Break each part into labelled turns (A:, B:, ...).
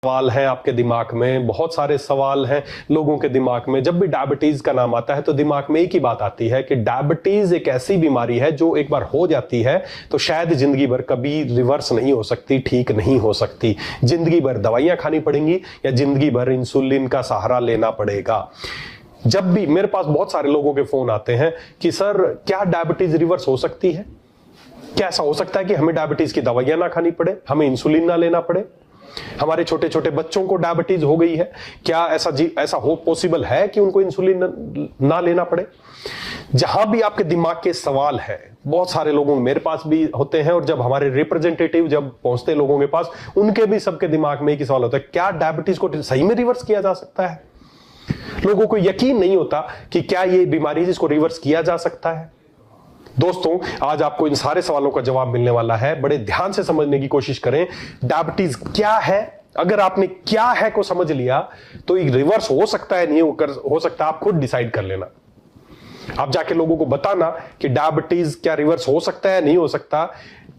A: सवाल हैं आपके दिमाग में, बहुत सारे सवाल हैं लोगों के दिमाग में। जब भी डायबिटीज का नाम आता है तो दिमाग में एक ही बात आती है कि डायबिटीज एक ऐसी बीमारी है जो एक बार हो जाती है तो शायद जिंदगी भर कभी रिवर्स नहीं हो सकती, ठीक नहीं हो सकती। जिंदगी भर दवाइयां खानी पड़ेंगी या जिंदगी भर इंसुलिन का सहारा लेना पड़ेगा। जब भी मेरे पास बहुत सारे लोगों के फोन आते हैं कि सर क्या डायबिटीज रिवर्स हो सकती है, क्या ऐसा हो सकता है कि हमें डायबिटीज की दवाइयां ना खानी पड़े, हमें इंसुलिन ना लेना पड़े, हमारे छोटे छोटे बच्चों को डायबिटीज हो गई है, क्या ऐसा हो पॉसिबल है कि उनको इंसुलिन ना लेना पड़े। जहां भी आपके दिमाग के सवाल है, बहुत सारे लोगों मेरे पास भी होते हैं और जब हमारे रिप्रेजेंटेटिव जब पहुंचते लोगों के पास, उनके भी सबके दिमाग में एक ही सवाल होता है, क्या डायबिटीज को सही में रिवर्स किया जा सकता है। लोगों को यकीन नहीं होता कि क्या ये बीमारी जिसको रिवर्स किया जा सकता है। दोस्तों, आज आपको इन सारे सवालों का जवाब मिलने वाला है। बड़े ध्यान से समझने की कोशिश करें। डायबिटीज क्या है, अगर आपने क्या है को समझ लिया तो ये रिवर्स हो सकता है, नहीं हो सकता, आप खुद डिसाइड कर लेना। आप जाके लोगों को बताना कि डायबिटीज क्या रिवर्स हो सकता है, नहीं हो सकता।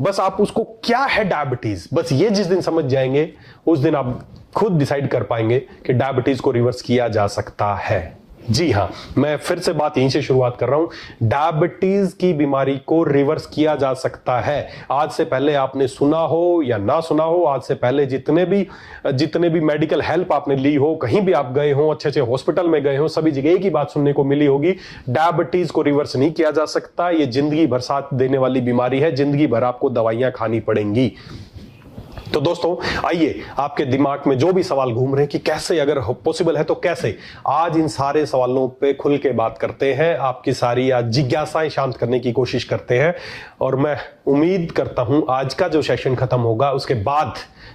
A: बस आप उसको क्या है डायबिटीज, बस ये जिस दिन समझ जाएंगे उस दिन आप खुद डिसाइड कर पाएंगे कि डायबिटीज को रिवर्स किया जा सकता है। जी हां, मैं फिर से बात यहीं से शुरुआत कर रहा हूं। डायबिटीज की बीमारी को रिवर्स किया जा सकता है। आज से पहले आपने सुना हो या ना सुना हो, आज से पहले जितने भी मेडिकल हेल्प आपने ली हो, कहीं भी आप गए हो, अच्छे अच्छे हॉस्पिटल में गए हो, सभी जगह एक ही बात सुनने को मिली होगी, डायबिटीज को रिवर्स नहीं किया जा सकता। ये जिंदगी भर साथ देने वाली बीमारी है, जिंदगी भर आपको दवाइयां खानी पड़ेंगी। तो दोस्तों, आइए आपके दिमाग में जो भी सवाल घूम रहे हैं कि कैसे, अगर पॉसिबल है तो कैसे, आज इन सारे सवालों पे खुल के बात करते हैं। आपकी सारी आज जिज्ञासाएं शांत करने की कोशिश करते हैं और मैं उम्मीद करता हूं आज का जो सेशन खत्म होगा उसके बाद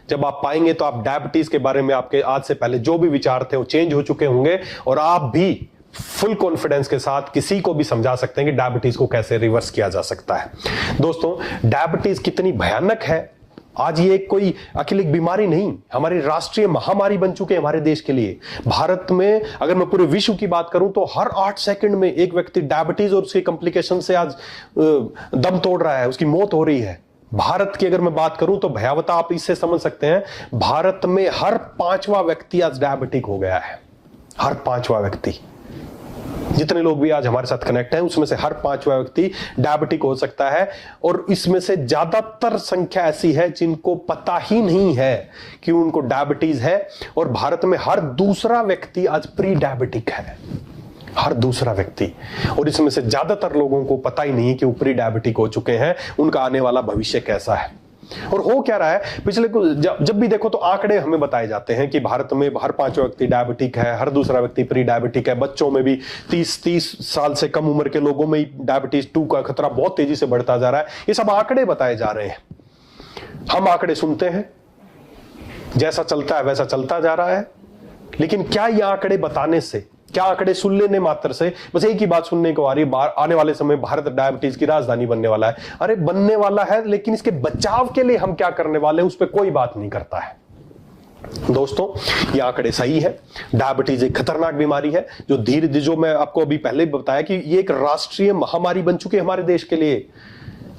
A: जब आप पाएंगे तो आप डायबिटीज के बारे में आपके आज से पहले जो भी विचार थे वो चेंज हो चुके होंगे और आप भी फुल कॉन्फिडेंस के साथ किसी को भी समझा सकते हैं कि डायबिटीज को कैसे रिवर्स किया जा सकता है। दोस्तों, डायबिटीज कितनी भयानक है। आज ये कोई अकेली बीमारी नहीं, हमारी राष्ट्रीय महामारी बन चुके हैं हमारे देश के लिए। भारत में अगर मैं पूरे विश्व की बात करूं तो हर 8 सेकंड में एक व्यक्ति डायबिटीज और उसके कॉम्प्लिकेशन से आज दम तोड़ रहा है, उसकी मौत हो रही है। भारत की अगर मैं बात करूं तो भयावता आप इससे समझ सकते हैं, भारत में हर 5वां व्यक्ति आज डायबिटिक हो गया है। हर 5वां व्यक्ति, जितने लोग भी आज हमारे साथ कनेक्ट हैं उसमें से हर 5वां व्यक्ति डायबिटिक हो सकता है। और इसमें से ज्यादातर संख्या ऐसी है जिनको पता ही नहीं है कि उनको डायबिटीज है। और भारत में हर दूसरा व्यक्ति आज प्री डायबिटिक है, हर दूसरा व्यक्ति। और इसमें से ज्यादातर लोगों को पता ही नहीं है कि वो प्री डायबिटिक हो चुके हैं, उनका आने वाला भविष्य कैसा है। और हो क्या रहा है, पिछले जब भी देखो तो आंकड़े हमें बताए जाते हैं कि भारत में हर 5वां व्यक्ति डायबिटिक है, हर दूसरा व्यक्ति प्री डायबिटिक है। बच्चों में भी 30 साल से कम उम्र के लोगों में डायबिटीज 2 का खतरा बहुत तेजी से बढ़ता जा रहा है। ये सब आंकड़े बताए जा रहे हैं, हम आंकड़े सुनते हैं, जैसा चलता है वैसा चलता जा रहा है। लेकिन क्या ये आंकड़े बताने से, क्या आंकड़े सुन लेने मात्र से बस एक ही बात सुनने को आ रही है, आने वाले समय भारत डायबिटीज की राजधानी बनने वाला है। अरे बनने वाला है, लेकिन इसके बचाव के लिए हम क्या करने वाले हैं उस पर कोई बात नहीं करता है। दोस्तों, ये आंकड़े सही है, डायबिटीज एक खतरनाक बीमारी है जो जो मैं आपको अभी पहले बताया कि ये एक राष्ट्रीय महामारी बन चुकी है हमारे देश के लिए।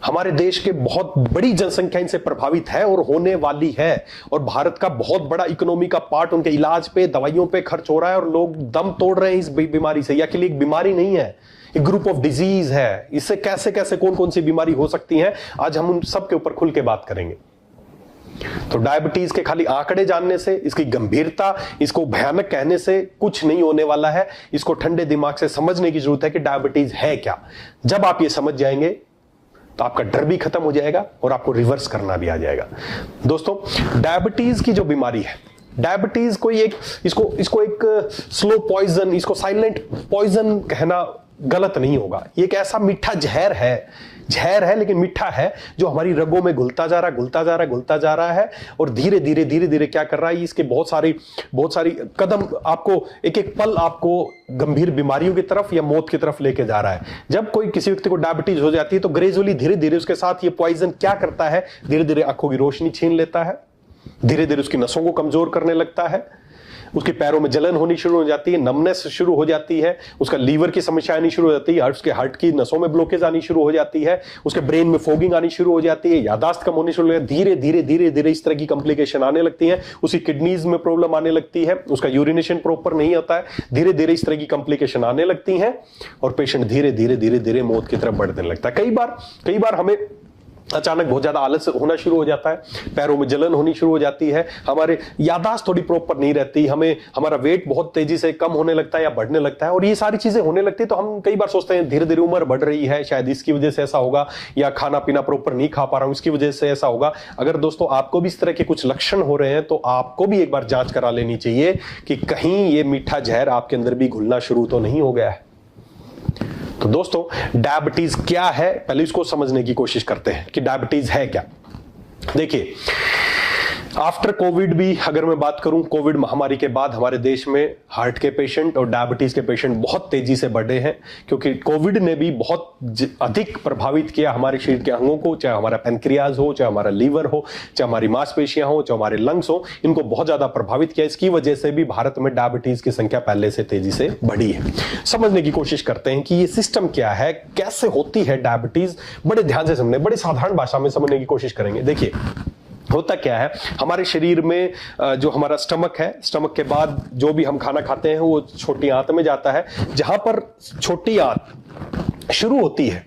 A: हमारे देश के बहुत बड़ी जनसंख्या इनसे प्रभावित है और होने वाली है। और भारत का बहुत बड़ा इकोनॉमी का पार्ट उनके इलाज पे, दवाइयों पे खर्च हो रहा है और लोग दम तोड़ रहे हैं इस बीमारी से। यह अकेली एक बीमारी नहीं है, एक ग्रुप ऑफ डिजीज है। इससे कैसे कैसे कौन कौन सी बीमारी हो सकती है, आज हम उन सब के ऊपर खुल के बात करेंगे। तो डायबिटीज के खाली आंकड़े जानने से, इसकी गंभीरता, इसको भयानक कहने से कुछ नहीं होने वाला है। इसको ठंडे दिमाग से समझने की जरूरत है कि डायबिटीज है क्या। जब आप ये समझ जाएंगे तो आपका डर भी खत्म हो जाएगा और आपको रिवर्स करना भी आ जाएगा। दोस्तों, डायबिटीज की जो बीमारी है, डायबिटीज कोई एक इसको एक स्लो पॉइजन, इसको साइलेंट पॉइजन कहना गलत नहीं होगा। ये एक ऐसा मीठा जहर है लेकिन मीठा है, जो हमारी रगों में घुलता जा रहा है और धीरे धीरे क्या कर रहा है, इसके बहुत सारी कदम आपको, एक एक पल आपको गंभीर बीमारियों की तरफ या मौत की तरफ लेके जा रहा है। जब कोई किसी व्यक्ति को डायबिटीज हो जाती है तो ग्रेजुअली धीरे धीरे उसके साथ ये पॉइजन क्या करता है, धीरे धीरे आंखों की रोशनी छीन लेता है, धीरे धीरे उसकी नसों को कमजोर करने लगता है, उसके पैरों में जलन होनी शुरू हो जाती है, नमनेस शुरू हो जाती है, उसका लीवर की समस्या आनी शुरू हो जाती है, उसके हार्ट की नसों में ब्लॉकेज आनी शुरू हो जाती है, उसके ब्रेन में फोगिंग आनी शुरू हो जाती है, यादाश्त कम होनी शुरू हो जाती है, धीरे धीरे धीरे धीरे इस तरह की कॉम्प्लिकेशन आने लगती है, उसकी किडनीज में प्रॉब्लम आने लगती है, उसका यूरिनेशन प्रॉपर नहीं होता है, धीरे धीरे इस तरह की कॉम्प्लिकेशन आने लगती हैं और पेशेंट धीरे धीरे धीरे धीरे मौत की तरफ बढ़ने लगता है। कई बार हमें अचानक बहुत ज्यादा आलस होना शुरू हो जाता है, पैरों में जलन होनी शुरू हो जाती है, हमारे याददाश्त थोड़ी प्रॉपर नहीं रहती, हमारा वेट बहुत तेजी से कम होने लगता है या बढ़ने लगता है, और ये सारी चीजें होने लगती है तो हम कई बार सोचते हैं धीरे धीरे उम्र बढ़ रही है, शायद इसकी वजह से ऐसा होगा, या खाना पीना प्रॉपर नहीं खा पा रहा हूं इसकी वजह से ऐसा होगा। अगर दोस्तों आपको भी इस तरह के कुछ लक्षण हो रहे हैं तो आपको भी एक बार जांच करा लेनी चाहिए कि कहीं ये मीठा जहर आपके अंदर भी घुलना शुरू तो नहीं हो गया है। तो दोस्तों, डायबिटीज क्या है, पहले इसको समझने की कोशिश करते हैं कि डायबिटीज है क्या। देखिए, आफ्टर कोविड भी अगर मैं बात करूं, कोविड महामारी के बाद हमारे देश में हार्ट के पेशेंट और डायबिटीज के पेशेंट बहुत तेजी से बढ़े हैं, क्योंकि कोविड ने भी बहुत अधिक प्रभावित किया हमारे शरीर के अंगों को, चाहे हमारा पैनक्रियाज हो, चाहे हमारा लीवर हो, चाहे हमारी मांसपेशियां हो, चाहे हमारे लंग्स हो, इनको बहुत ज्यादा प्रभावित किया। इसकी वजह से भी भारत में डायबिटीज की संख्या पहले से तेजी से बढ़ी है। समझने की कोशिश करते हैं कि ये सिस्टम क्या है, कैसे होती है डायबिटीज, बड़े ध्यान से समझने, बड़े साधारण भाषा में समझने की कोशिश करेंगे। देखिए, होता क्या है, हमारे शरीर में जो हमारा स्टमक है, स्टमक के बाद जो भी हम खाना खाते हैं वो छोटी आंत में जाता है। जहां पर छोटी आंत शुरू होती है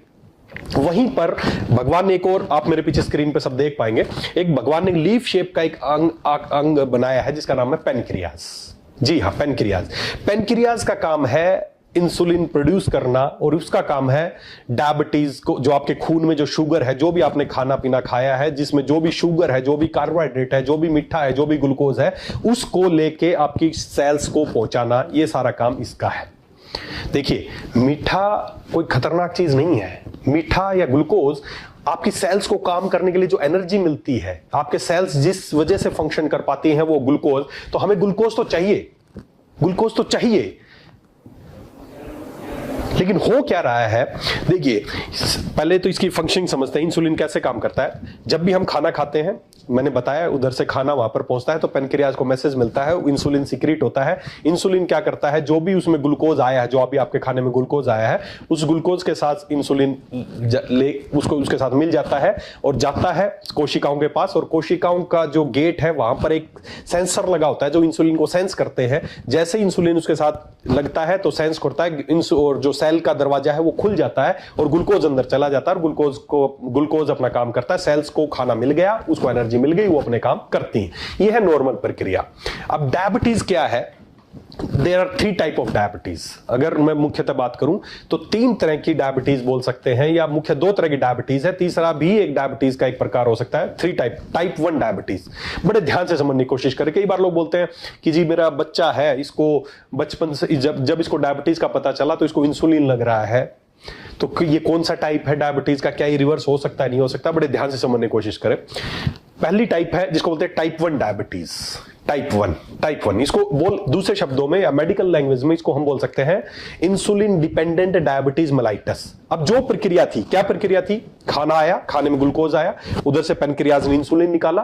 A: वहीं पर भगवान ने एक और, आप मेरे पीछे स्क्रीन पे सब देख पाएंगे, एक भगवान ने लीफ शेप का एक अंग बनाया है जिसका नाम है पेनक्रियाज। जी हाँ, पेनक्रियाज। पेनक्रियाज का काम है इंसुलिन प्रोड्यूस करना, और उसका काम है डायबिटीज को, जो आपके खून में जो शुगर है, जो भी आपने खाना पीना खाया है, जिसमें जो भी शुगर है, जो भी कार्बोहाइड्रेट है, जो भी मीठा है, जो भी ग्लूकोज है, उसको लेके आपकी सेल्स को पहुंचाना, ये सारा काम इसका है। देखिए, मीठा कोई खतरनाक चीज नहीं है। मीठा या ग्लूकोज आपकी सेल्स को काम करने के लिए जो एनर्जी मिलती है, आपके सेल्स जिस वजह से फंक्शन कर पाती हैं वो ग्लूकोज, तो हमें ग्लूकोज तो चाहिए, ग्लूकोज तो चाहिए। लेकिन हो क्या रहा है, देखिए, पहले तो इसकी फंक्शनिंग समझते हैं, इंसुलिन कैसे काम करता है। जब भी हम खाना खाते हैं, मैंने बताया उधर से खाना वहां पर पहुंचता है तो पेनक्रियाज को मैसेज मिलता है, इंसुलिन सीक्रेट होता है। इंसुलिन क्या करता है, जो भी उसमें ग्लूकोज आया है, जो अभी आपके खाने में ग्लूकोज आया है, उस ग्लूकोज के साथ इंसुलिन उसको उसके साथ मिल जाता है और जाता है कोशिकाओं के पास, और कोशिकाओं का जो गेट है वहां पर एक सेंसर लगा होता है जो इंसुलिन को सेंस करते हैं। जैसे इंसुलिन उसके साथ लगता है तो सेंस करता है, और जो सेल का दरवाजा है वो खुल जाता है और ग्लूकोज अंदर चला जाता है, और ग्लूकोज अपना काम करता है। सेल्स को खाना मिल गया, उसको एनर्जी मिल गई, वो अपने काम करती हैं। ये है नॉर्मल प्रक्रिया। अब डायबिटीज क्या है, there are 3 type of diabetes. अगर मैं मुख्यतः बात करूं तो 3 तरह की डायबिटीज बोल सकते हैं, या मुख्य 2 तरह की डायबिटीज है, तीसरा भी एक डायबिटीज का एक प्रकार हो सकता है। 3 टाइप 1 डायबिटीज। बड़े ध्यान से समझने की कोशिश करें। कई बार लोग बोलते हैं कि जी मेरा बच्चा है, इसको बचपन से जब इसको डायबिटीज का पता चला तो इसको इंसुलिन लग रहा है, तो ये कौन सा टाइप है डायबिटीज का, क्या ये रिवर्स हो सकता है, नहीं हो सकता। बड़े ध्यान से समझने की कोशिश करें। पहली टाइप है जिसको बोलते हैं टाइप 1 डायबिटीज। टाइप 1 इसको दूसरे शब्दों में या मेडिकल लैंग्वेज में इसको हम बोल सकते हैं इंसुलिन डिपेंडेंट डायबिटीज मेलाइटस। अब जो प्रक्रिया थी, क्या प्रक्रिया थी, खाना आया, खाने में ग्लूकोज आया, उधर से पेनक्रियाज ने इंसुलिन निकाला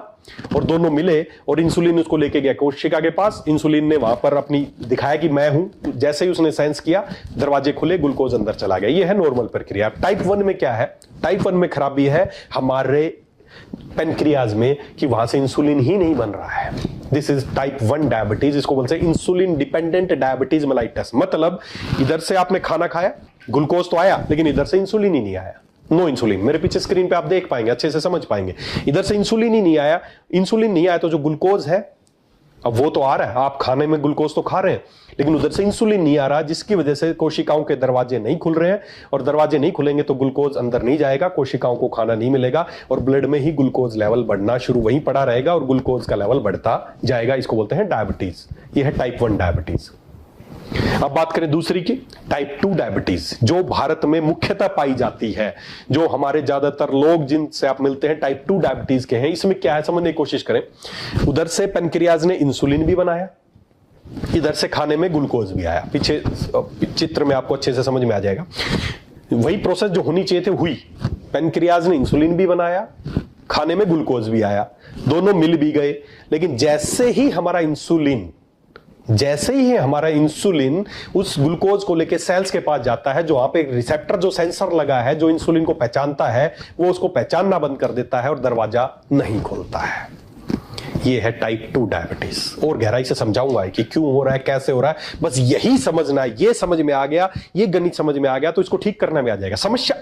A: और दोनों मिले और इंसुलिन उसको लेके गया कोशिका के पास। इंसुलिन ने वहां पर अपनी दिखाया कि मैं हूं, जैसे ही उसने सेंस किया, दरवाजे खुले, ग्लूकोज अंदर चला गया। ये है नॉर्मल प्रक्रिया। टाइप 1 में क्या है, टाइप 1 में खराबी है हमारे पेनक्रियाज में कि वहां से इंसुलिन ही नहीं बन रहा है। This is type 1 diabetes. इसको बोलते हैं इंसुलिन डिपेंडेंट डायबिटीज मेलाइटस। मतलब इधर से आपने खाना खाया, ग्लूकोज तो आया, लेकिन इधर से इंसुलिन ही नहीं आया। No insulin. मेरे पीछे स्क्रीन पे आप देख पाएंगे, अच्छे से समझ पाएंगे। इधर से इंसुलिन ही नहीं आया। इंसुलिन नहीं आया तो जो ग्लूकोज है अब वो तो आ रहा है, आप खाने में ग्लूकोज तो खा रहे हैं, लेकिन उधर से इंसुलिन नहीं आ रहा, जिसकी वजह से कोशिकाओं के दरवाजे नहीं खुल रहे हैं, और दरवाजे नहीं खुलेंगे तो ग्लूकोज अंदर नहीं जाएगा, कोशिकाओं को खाना नहीं मिलेगा, और ब्लड में ही ग्लूकोज लेवल बढ़ना शुरू वहीं पड़ा रहेगा और ग्लूकोज का लेवल बढ़ता जाएगा। इसको बोलते हैं डायबिटीज। ये है टाइप 1 डायबिटीज। अब बात करें दूसरी की, टाइप 2 डायबिटीज, जो भारत में मुख्यतः पाई जाती है, जो हमारे ज्यादातर लोग जिनसे आप मिलते हैं टाइप 2 डायबिटीज के हैं। इसमें क्या है समझने की कोशिश करें। उधर से पेनक्रियाज ने इंसुलिन भी बनाया, इधर से खाने में ग्लूकोज भी आया। पीछे चित्र में आपको अच्छे से समझ में आ जाएगा। वही प्रोसेस जो होनी चाहिए थी हुई। पेनक्रियाज ने इंसुलिन भी बनाया, खाने में ग्लूकोज भी आया, दोनों मिल भी गए। लेकिन जैसे ही हमारा इंसुलिन जैसे ही हमारा इंसुलिन उस ग्लूकोज को लेके सेल्स के पास जाता है, जो वहां पे एक रिसेप्टर जो सेंसर लगा है जो इंसुलिन को पहचानता है, वो उसको पहचानना बंद कर देता है और दरवाजा नहीं खोलता है। ये है टाइप 2 डायबिटीज। और गहराई से समझाऊंगा कि क्यों हो रहा है, कैसे हो रहा है, बस यही समझना है। ये समझ में आ गया, ये गणित समझ में आ गया तो इसको ठीक करना भी आ जाएगा। समस्या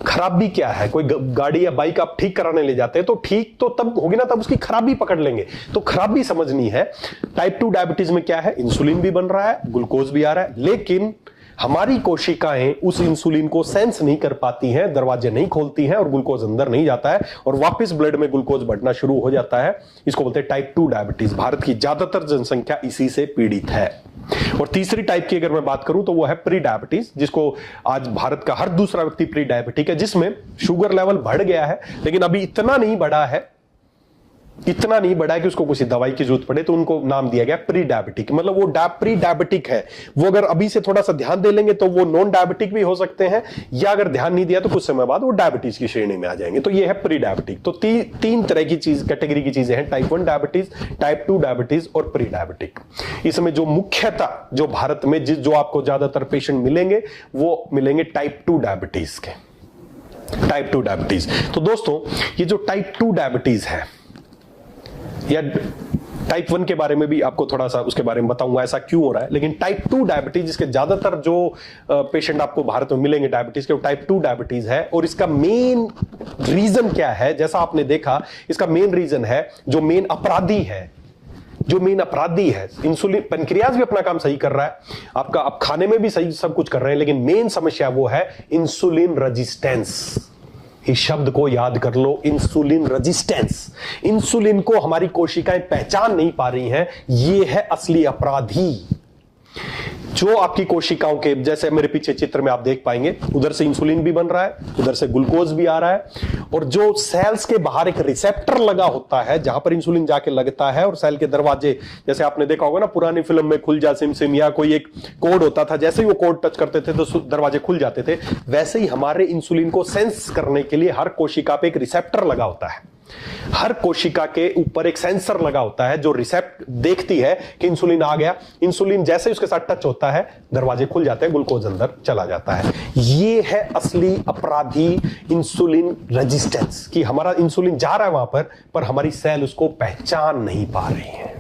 A: खराबी क्या है? कोई गाड़ी या बाइक आप ठीक कराने ले जाते हैं तो ठीक तो तब होगी ना, तब उसकी खराबी पकड़ लेंगे। तो खराबी समझनी है। टाइप 2 डायबिटीज में क्या है? इंसुलिन भी बन रहा है, ग्लूकोज भी आ रहा है, लेकिन हमारी कोशिकाएं उस इंसुलिन को सेंस नहीं कर पाती हैं, दरवाजे नहीं खोलती हैं और ग्लूकोज अंदर नहीं जाता है और वापस ब्लड में ग्लूकोज बढ़ना शुरू हो जाता है। इसको बोलते हैं टाइप 2 डायबिटीज। भारत की ज्यादातर जनसंख्या इसी से पीड़ित है। और तीसरी टाइप की अगर मैं बात करूं तो वो है प्री डायबिटीज, जिसको आज भारत का हर दूसरा व्यक्ति प्री डायबिटिक है, जिसमें शुगर लेवल बढ़ गया है लेकिन अभी इतना नहीं बढ़ा है कि उसको किसी दवाई की जरूरत पड़े, तो उनको नाम दिया गया प्री डायबिटिक। मतलब वो प्री डायबिटिक है, वो अगर अभी से थोड़ा सा ध्यान दे लेंगे तो वो नॉन डायबिटिक भी हो सकते हैं, या अगर ध्यान नहीं दिया तो कुछ समय बाद वो डायबिटीज की श्रेणी में आ जाएंगे। तो ये है प्री डायबिटिक। तो तीन तरह की कैटेगरी की चीजें हैं, टाइप 1 डायबिटीज, टाइप 2 डायबिटीज और प्री डायबिटिक। इसमें जो मुख्यतः जो भारत में जो आपको ज्यादातर पेशेंट मिलेंगे वो मिलेंगे टाइप 2 डायबिटीज के। Type 2 diabetes. तो दोस्तों ये जो टाइप 2 डायबिटीज है, या टाइप 1 के बारे में भी आपको थोड़ा सा उसके बारे में बताऊंगा ऐसा क्यों हो रहा है, लेकिन टाइप 2 डायबिटीज जिसके ज्यादातर जो पेशेंट आपको भारत में मिलेंगे डायबिटीज के, वो टाइप 2 डायबिटीज है। और इसका मेन रीजन क्या है? जैसा आपने देखा, इसका मेन रीजन है जो मेन अपराधी है इंसुलिन। पेनक्रियाज भी अपना काम सही कर रहा है, आपका आप खाने में भी सही सब कुछ कर रहे हैं, लेकिन मेन समस्या वो है इंसुलिन रेजिस्टेंस। इस शब्द को याद कर लो, इंसुलिन रेजिस्टेंस। इंसुलिन को हमारी कोशिकाएं पहचान नहीं पा रही हैं, ये है असली अपराधी। जो आपकी कोशिकाओं के, जैसे मेरे पीछे चित्र में आप देख पाएंगे, उधर से इंसुलिन भी बन रहा है, उधर से ग्लूकोज भी आ रहा है, और जो सेल्स के बाहर एक रिसेप्टर लगा होता है जहां पर इंसुलिन जाके लगता है, और सेल के दरवाजे, जैसे आपने देखा होगा ना पुरानी फिल्म में खुल जा सिम सिम, या कोई एक कोड होता था, जैसे ही वो कोड टच करते थे तो दरवाजे खुल जाते थे, वैसे ही हमारे इंसुलिन को सेंस करने के लिए हर कोशिका पे एक रिसेप्टर लगा होता है। हर कोशिका के ऊपर एक सेंसर लगा होता है जो रिसेप्ट देखती है कि इंसुलिन आ गया। इंसुलिन जैसे उसके साथ टच होता है, दरवाजे खुल जाते हैं, ग्लूकोज अंदर चला जाता है। ये है असली अपराधी इंसुलिन रेजिस्टेंस, कि हमारा इंसुलिन जा रहा है वहां पर हमारी सेल उसको पहचान नहीं पा रही है।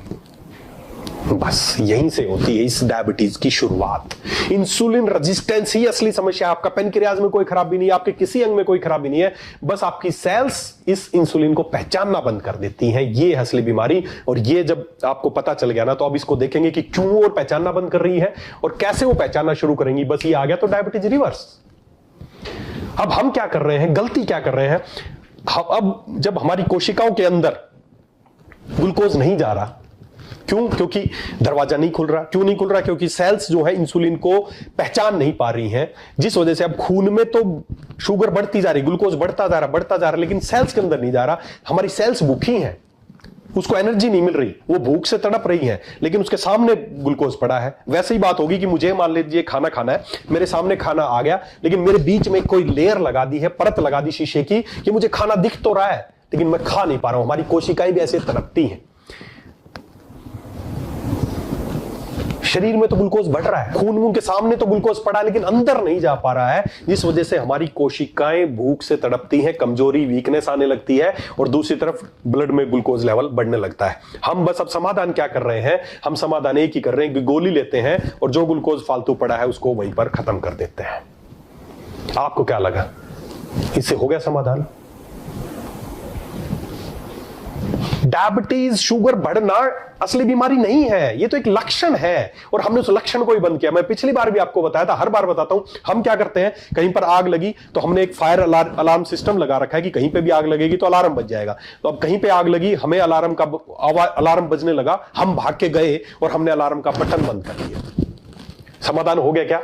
A: बस यहीं से होती है इस डायबिटीज की शुरुआत। इंसुलिन रेजिस्टेंस ही असली समस्या। आपका पेनक्रियाज में कोई खराबी नहीं है, आपके किसी अंग में कोई खराबी नहीं है, बस आपकी सेल्स इस इंसुलिन को पहचानना बंद कर देती हैं। ये है असली बीमारी। और ये जब आपको पता चल गया ना, तो अब इसको देखेंगे कि क्यों और पहचानना बंद कर रही है और कैसे वो पहचानना शुरू करेंगी। बस ये आ गया तो डायबिटीज रिवर्स। अब हम क्या कर रहे हैं, गलती क्या कर रहे हैं? अब जब हमारी कोशिकाओं के अंदर ग्लूकोज नहीं जा रहा, क्यों? क्योंकि दरवाजा नहीं खुल रहा। क्यों नहीं खुल रहा? क्योंकि सेल्स जो है इंसुलिन को पहचान नहीं पा रही हैं, जिस वजह से अब खून में तो शुगर बढ़ती जा रही, ग्लूकोज बढ़ता जा रहा, लेकिन सेल्स के अंदर नहीं जा रहा। हमारी सेल्स भूखी हैं, उसको एनर्जी नहीं मिल रही, वो भूख से तड़प रही है, लेकिन उसके सामने ग्लूकोज पड़ा है। वैसे ही बात होगी कि मुझे मान लीजिए खाना खाना है, मेरे सामने खाना आ गया, लेकिन मेरे बीच में कोई लेयर लगा दी है, परत लगा दी शीशे की, कि मुझे खाना दिख तो रहा है लेकिन मैं खा नहीं पा रहा हूं। हमारी कोशिकाएं भी ऐसे तड़पती हैं। शरीर में तो ग्लूकोज बढ़ रहा है, खून के सामने तो ग्लूकोज पड़ा है, लेकिन अंदर नहीं जा पा रहा है, जिस वजह से हमारी कोशिकाएं भूख से तड़पती हैं, कमजोरी, वीकनेस आने लगती है, और दूसरी तरफ ब्लड में ग्लूकोज लेवल बढ़ने लगता है। हम बस अब समाधान क्या कर रहे हैं? हम समाधान एक ही कर रहे हैं कि गोली लेते हैं और जो ग्लूकोज फालतू पड़ा है उसको वहीं पर खत्म कर देते हैं। आपको क्या लगा, इससे हो गया समाधान? डायबिटीज, शुगर बढ़ना असली बीमारी नहीं है, ये तो एक लक्षण है, और हमने उस लक्षण को ही बंद किया। मैं पिछली बार भी आपको बताया था, हर बार बताता हूं। हम क्या करते हैं, कहीं पर आग लगी तो हमने एक फायर अलार्म सिस्टम लगा रखा है कि कहीं पे भी आग लगेगी तो अलार्म बज जाएगा। तो अब कहीं पे आग लगी, हमें अलार्म बजने लगा, हम भाग के गए और हमने अलार्म का बटन बंद कर दिया। समाधान हो गया क्या?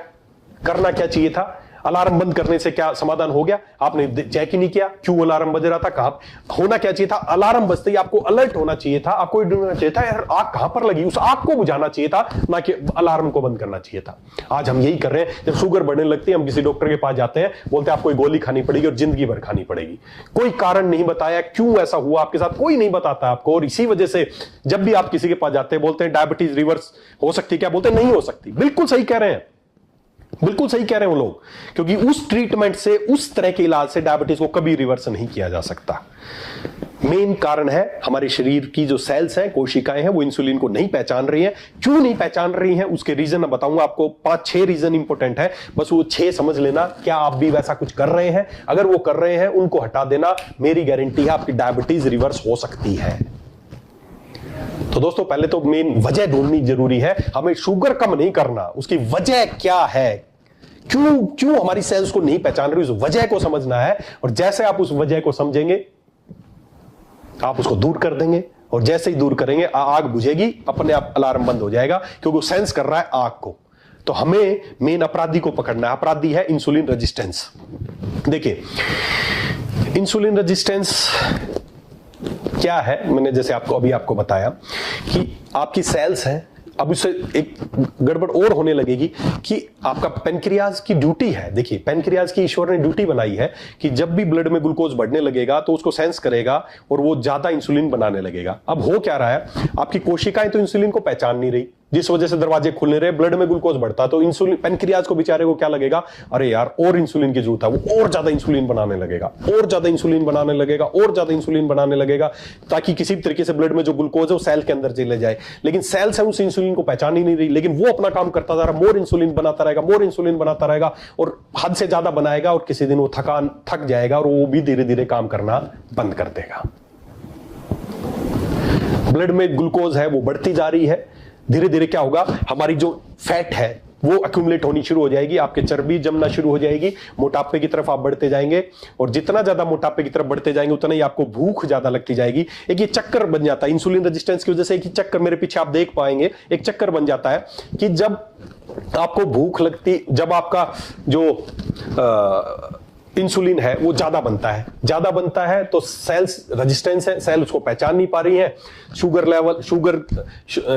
A: करना क्या चाहिए था? अलार्म बंद करने से क्या समाधान हो गया? आपने चेक ही नहीं किया क्यों अलार्म बज रहा था, कहां होना क्या चाहिए था? अलार्म बजते ही आपको अलर्ट होना चाहिए था, आपको ढूंढना चाहिए था यार आग कहां पर लगी, उस आग को बुझाना चाहिए था, ना कि अलार्म को बंद करना चाहिए था। आज हम यही कर रहे हैं। जब शुगर बढ़ने लगती है हम किसी डॉक्टर के पास जाते हैं, बोलते हैं आपको कोई गोली खानी पड़ेगी और जिंदगी भर खानी पड़ेगी। कोई कारण नहीं बताया क्यों ऐसा हुआ आपके साथ, कोई नहीं बताता आपको। और इसी वजह से जब भी आप किसी के पास जाते हैं बोलते हैं डायबिटीज रिवर्स हो सकती है क्या? बोलते हैं नहीं हो सकती। बिल्कुल सही कह रहे हैं, बिल्कुल सही कह रहे हैं वो लोग, क्योंकि उस ट्रीटमेंट से, उस तरह के इलाज से डायबिटीज को कभी रिवर्स नहीं किया जा सकता। मेन कारण है हमारे शरीर की जो सेल्स हैं, कोशिकाएं हैं, वो इंसुलिन को नहीं पहचान रही हैं। क्यों नहीं पहचान रही हैं उसके रीजन मैं बताऊंगा आपको। 5-6 रीजन इंपॉर्टेंट है, बस वो 6 समझ लेना। क्या आप भी वैसा कुछ कर रहे हैं? अगर वो कर रहे हैं उनको हटा देना, मेरी गारंटी है आपकी डायबिटीज रिवर्स हो सकती है। तो दोस्तों पहले तो मेन वजह ढूंढनी जरूरी है। हमें शुगर कम नहीं करना, उसकी वजह क्या है, क्यों हमारी सेल्स को नहीं पहचान रही, उस वजह को समझना है। और जैसे आप उस वजह को समझेंगे आप उसको दूर कर देंगे, और जैसे ही दूर करेंगे आग बुझेगी, अपने आप अलार्म बंद हो जाएगा, क्योंकि वो सेंस कर रहा है आग को। तो हमें मेन अपराधी को पकड़ना है। अपराधी है इंसुलिन रेजिस्टेंस। देखिए इंसुलिन रेजिस्टेंस क्या है, मैंने जैसे आपको बताया कि आपकी सेल्स हैं। अब उससे एक गड़बड़ और होने लगेगी कि आपका पेनक्रियाज की ड्यूटी है। देखिए पेनक्रियाज की ईश्वर ने ड्यूटी बनाई है कि जब भी ब्लड में ग्लूकोज बढ़ने लगेगा तो उसको सेंस करेगा और वो ज्यादा इंसुलिन बनाने लगेगा। अब हो क्या रहा है, आपकी कोशिकाएं तो इंसुलिन को पहचान नहीं रही, जिस वजह से दरवाजे खुल नहीं रहे, ब्लड में ग्लूकोज बढ़ता, तो इंसुलिन पेनक्रियाज को बेचारे को क्या लगेगा, अरे यार और इंसुलिन की जरूरत है, वो और ज्यादा इंसुलिन बनाने लगेगा, और ज्यादा इंसुलिन बनाने लगेगा, और ज्यादा इंसुलिन बनाने लगेगा, ताकि किसी भी तरीके से ब्लड में जो ग्लूकोज है वो सेल के अंदर चले जाए। लेकिन सेल्स है उस इंसुलिन को पहचान ही नहीं रही, लेकिन वो अपना काम करता जा रहा, मोर इंसुलिन बनाता रहेगा, मोर इंसुलिन बनाता रहेगा, और हद से ज्यादा बनाएगा, और किसी दिन वो थक जाएगा और वो भी धीरे धीरे काम करना बंद कर देगा। ब्लड में ग्लूकोज है वो बढ़ती जा रही है, धीरे धीरे क्या होगा, हमारी जो फैट है वो एक्यूमुलेट होनी शुरू हो जाएगी, आपके चर्बी जमना शुरू हो जाएगी, मोटापे की तरफ आप बढ़ते जाएंगे, और जितना ज्यादा मोटापे की तरफ बढ़ते जाएंगे उतना ही आपको भूख ज्यादा लगती जाएगी। एक ये चक्कर बन जाता है इंसुलिन रेजिस्टेंस की वजह से। एक ही चक्कर मेरे पीछे आप देख पाएंगे, एक चक्कर बन जाता है कि जब आपको भूख लगती, जब आपका जो इंसुलिन है वो ज्यादा बनता है तो सेल्स रेजिस्टेंस है, सेल उसको पहचान नहीं पा रही है। शुगर लेवल,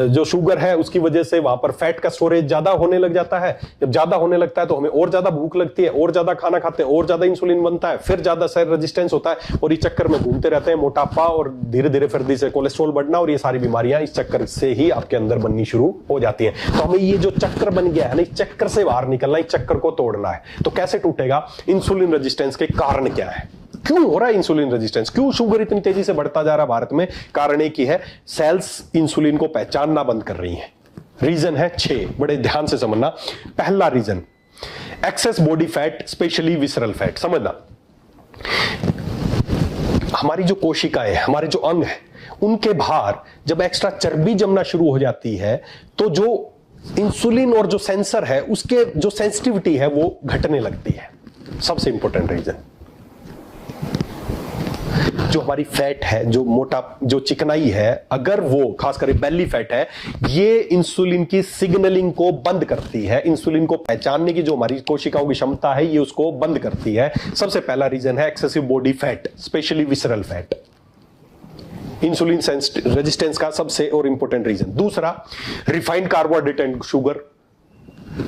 A: जो शुगर है उसकी वजह से वहां पर फैट का स्टोरेज ज्यादा होने लग जाता है। जब ज्यादा होने लगता है तो हमें और ज्यादा भूख लगती है, और ज्यादा खाना खाते हैं, और ज्यादा इंसुलिन बनता है, फिर ज्यादा सेल रेजिस्टेंस होता है, और इस चक्कर में घूमते रहते हैं, मोटापा और धीरे धीरे फिर से कोलेस्ट्रॉल बढ़ना, और ये सारी बीमारियां इस चक्कर से ही आपके अंदर बननी शुरू हो जाती है। तो हमें ये जो चक्कर बन गया है ना, इस चक्कर से बाहर निकलना, इस चक्कर को तोड़ना है। तो कैसे टूटेगा? इंसुलिन रेजिस्टेंस के कारण क्या है, क्यों हो रहा है इंसुलिन रेजिस्टेंस, क्यों शुगर इतनी तेजी से बढ़ता जा रहा है भारत में? कारण एक ही है, सेल्स इंसुलिन को पहचानना बंद कर रही हैं। रीजन है 6, बड़े ध्यान से समझना। पहला reason excess body fat, specially visceral fat. समझना, हमारी जो कोशिकाएं, हमारे जो अंग हैं, उनके बाहर जब एक्स्ट्रा चर्बी जमना शुरू हो जाती है तो जो इंसुलिन और जो सेंसर है उसके जो सेंसिटिविटी है वो घटने लगती है। सबसे इंपॉर्टेंट रीजन, जो हमारी फैट है, जो मोटा, जो चिकनाई है, अगर वो खासकर बेली फैट है, ये इंसुलिन की सिग्नलिंग को बंद करती है। इंसुलिन को पहचानने की जो हमारी कोशिकाओं की क्षमता है ये उसको बंद करती है। सबसे पहला रीजन है excessive body fat, specially visceral fat, insulin resistance का सबसे और इंपॉर्टेंट रीजन। दूसरा, रिफाइंड कार्बोहाइड्रेट एंड शुगर।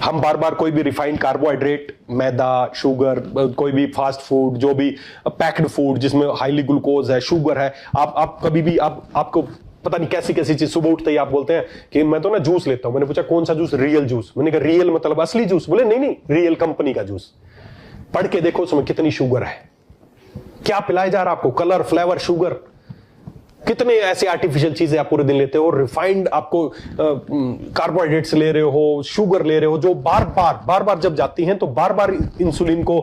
A: हम बार बार कोई भी रिफाइंड कार्बोहाइड्रेट, मैदा, शुगर, कोई भी फास्ट फूड, जो भी पैक्ड फूड जिसमें हाईली ग्लूकोज है, शुगर है, आप कभी भी आपको पता नहीं कैसी कैसी चीज, सुबह उठते ही आप बोलते हैं कि मैं तो ना जूस लेता हूं। मैंने पूछा कौन सा जूस? Real juice. मैंने कहा रियल मतलब असली जूस? बोले नहीं, रियल कंपनी का जूस। पढ़ के देखो उसमें कितनी शुगर है, क्या पिलाया जा रहा है आपको, कलर, फ्लेवर, शुगर, कितने ऐसे आर्टिफिशियल चीजें आप पूरे दिन लेते हो। रिफाइंड आपको कार्बोहाइड्रेट्स ले रहे हो, शुगर ले रहे हो, जो बार बार जब जाती हैं तो बार बार इंसुलिन को,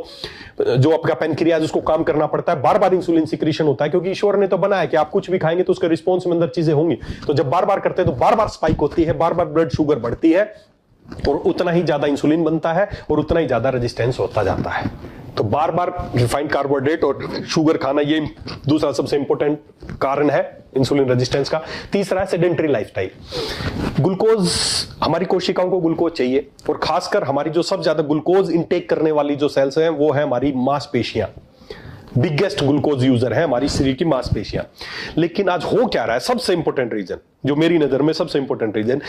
A: जो आपका पेनक्रियाज उसको काम करना पड़ता है, बार बार इंसुलिन सिक्रीशन होता है, क्योंकि ईश्वर ने तो बनाया कि आप कुछ भी खाएंगे तो उसके रिस्पॉन्स में अंदर चीजें होंगी। तो जब बार बार करते हैं तो बार बार स्पाइक होती है, बार बार ब्लड शुगर बढ़ती है, और उतना ही ज्यादा इंसुलिन बनता है और उतना ही ज्यादा रेजिस्टेंस होता जाता है। तो बार बार रिफाइंड कार्बोहाइड्रेट और शुगर खाना, ये दूसरा सबसे इंपॉर्टेंट कारण है इंसुलिन रेजिस्टेंस का। तीसरा है सेडेंटरी लाइफस्टाइल। ग्लूकोज, हमारी कोशिकाओं को ग्लूकोज चाहिए, और खासकर हमारी जो सबसे ज्यादा ग्लूकोज इंटेक करने वाली जो सेल्स हैं वो है हमारी मांसपेशियां। बिगेस्ट ग्लूकोज यूजर है हमारी शरीर की मांसपेशियां। लेकिन आज हो क्या रहा है, सबसे इंपॉर्टेंट रीजन, जो मेरी नजर में सबसे इंपॉर्टेंट रीजन,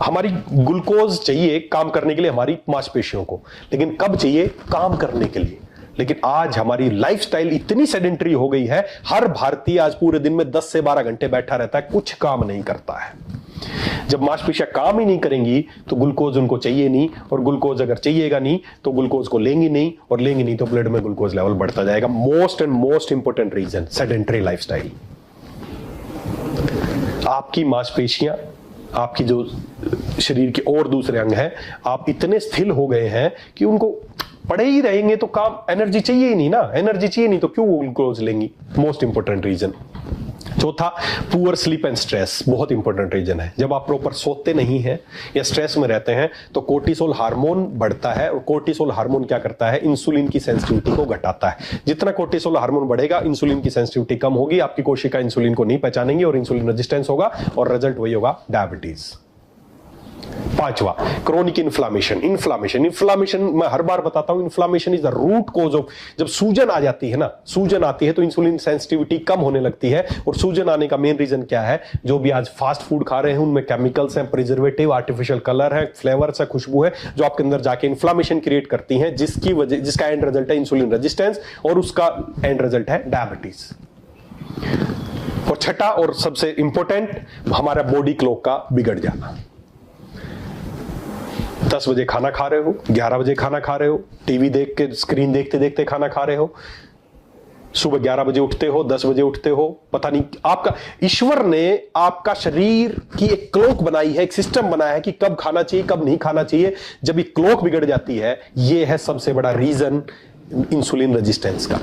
A: हमारी ग्लूकोज चाहिए काम करने के लिए हमारी मांसपेशियों को, लेकिन कब चाहिए, काम करने के लिए। लेकिन आज हमारी लाइफस्टाइल इतनी सेडेंटरी हो गई है, हर भारतीय आज पूरे दिन में 10 से 12 घंटे बैठा रहता है, कुछ काम नहीं करता है। जब मांसपेशियां काम ही नहीं करेंगी तो ग्लूकोज उनको चाहिए नहीं, और ग्लूकोज अगर चाहिएगा नहीं तो ग्लूकोज को लेंगी नहीं, और लेंगी नहीं तो ब्लड में ग्लूकोज लेवल बढ़ता जाएगा। Most and most important reason, sedentary lifestyle. आपकी मांसपेशियां, आपकी जो शरीर के और दूसरे अंग हैं, आप इतने स्थिर हो गए हैं कि उनको पड़े ही रहेंगे तो काम, एनर्जी चाहिए ही नहीं ना, एनर्जी चाहिए नहीं तो क्यों ग्लूकोज लेंगी। Most important reason. चौथा, पुअर स्लीप एंड स्ट्रेस, बहुत इंपॉर्टेंट रीजन है। जब आप प्रॉपर सोते नहीं हैं या स्ट्रेस में रहते हैं तो कोर्टिसोल हार्मोन बढ़ता है, और कोर्टिसोल हार्मोन क्या करता है, इंसुलिन की सेंसिटिविटी को घटाता है। जितना कोर्टिसोल हार्मोन बढ़ेगा, इंसुलिन की सेंसिटिविटी कम होगी, आपकी कोशिका इंसुलिन को नहीं पहचानेंगी और इंसुलिन रेजिस्टेंस होगा, और रिजल्ट वही होगा, डायबिटीज। पांचवा, क्रोनिक इन्फ्लामेशन। इन्फ्लामेशन मैं हर बार बताता हूं, inflammation is the root cause of, जब सूजन आ जाती है ना, सूजन आती है तो इंसुलिन सेंसिटिविटी कम होने लगती है। और सूजन आने का मेन रीजन क्या है, जो भी आज फास्ट फूड खा रहे हैं उनमें केमिकल्स हैं, प्रिजर्वेटिव, आर्टिफिशियल कलर है, फ्लेवर्स है, खुशबू है, जो आपके अंदर जाके इन्फ्लामेशन क्रिएट करती हैं, जिसकी वजह, जिसका एंड रिजल्ट है इंसुलिन रेजिस्टेंस, और उसका एंड रिजल्ट है डायबिटीज। और छठा और सबसे इंपॉर्टेंट, हमारा बॉडी क्लॉक का बिगड़ जाना। 10 बजे खाना खा रहे हो, 11 बजे खाना खा रहे हो, टीवी देख के, स्क्रीन देखते देखते खाना खा रहे हो, सुबह 11 बजे उठते हो, 10 बजे उठते हो, पता नहीं, आपका ईश्वर ने आपका शरीर की एक क्लॉक बनाई है, एक सिस्टम बनाया है कि कब खाना चाहिए, कब नहीं खाना चाहिए। जब ये क्लॉक बिगड़ जाती है, ये है सबसे बड़ा रीजन इंसुलिन रेजिस्टेंस का।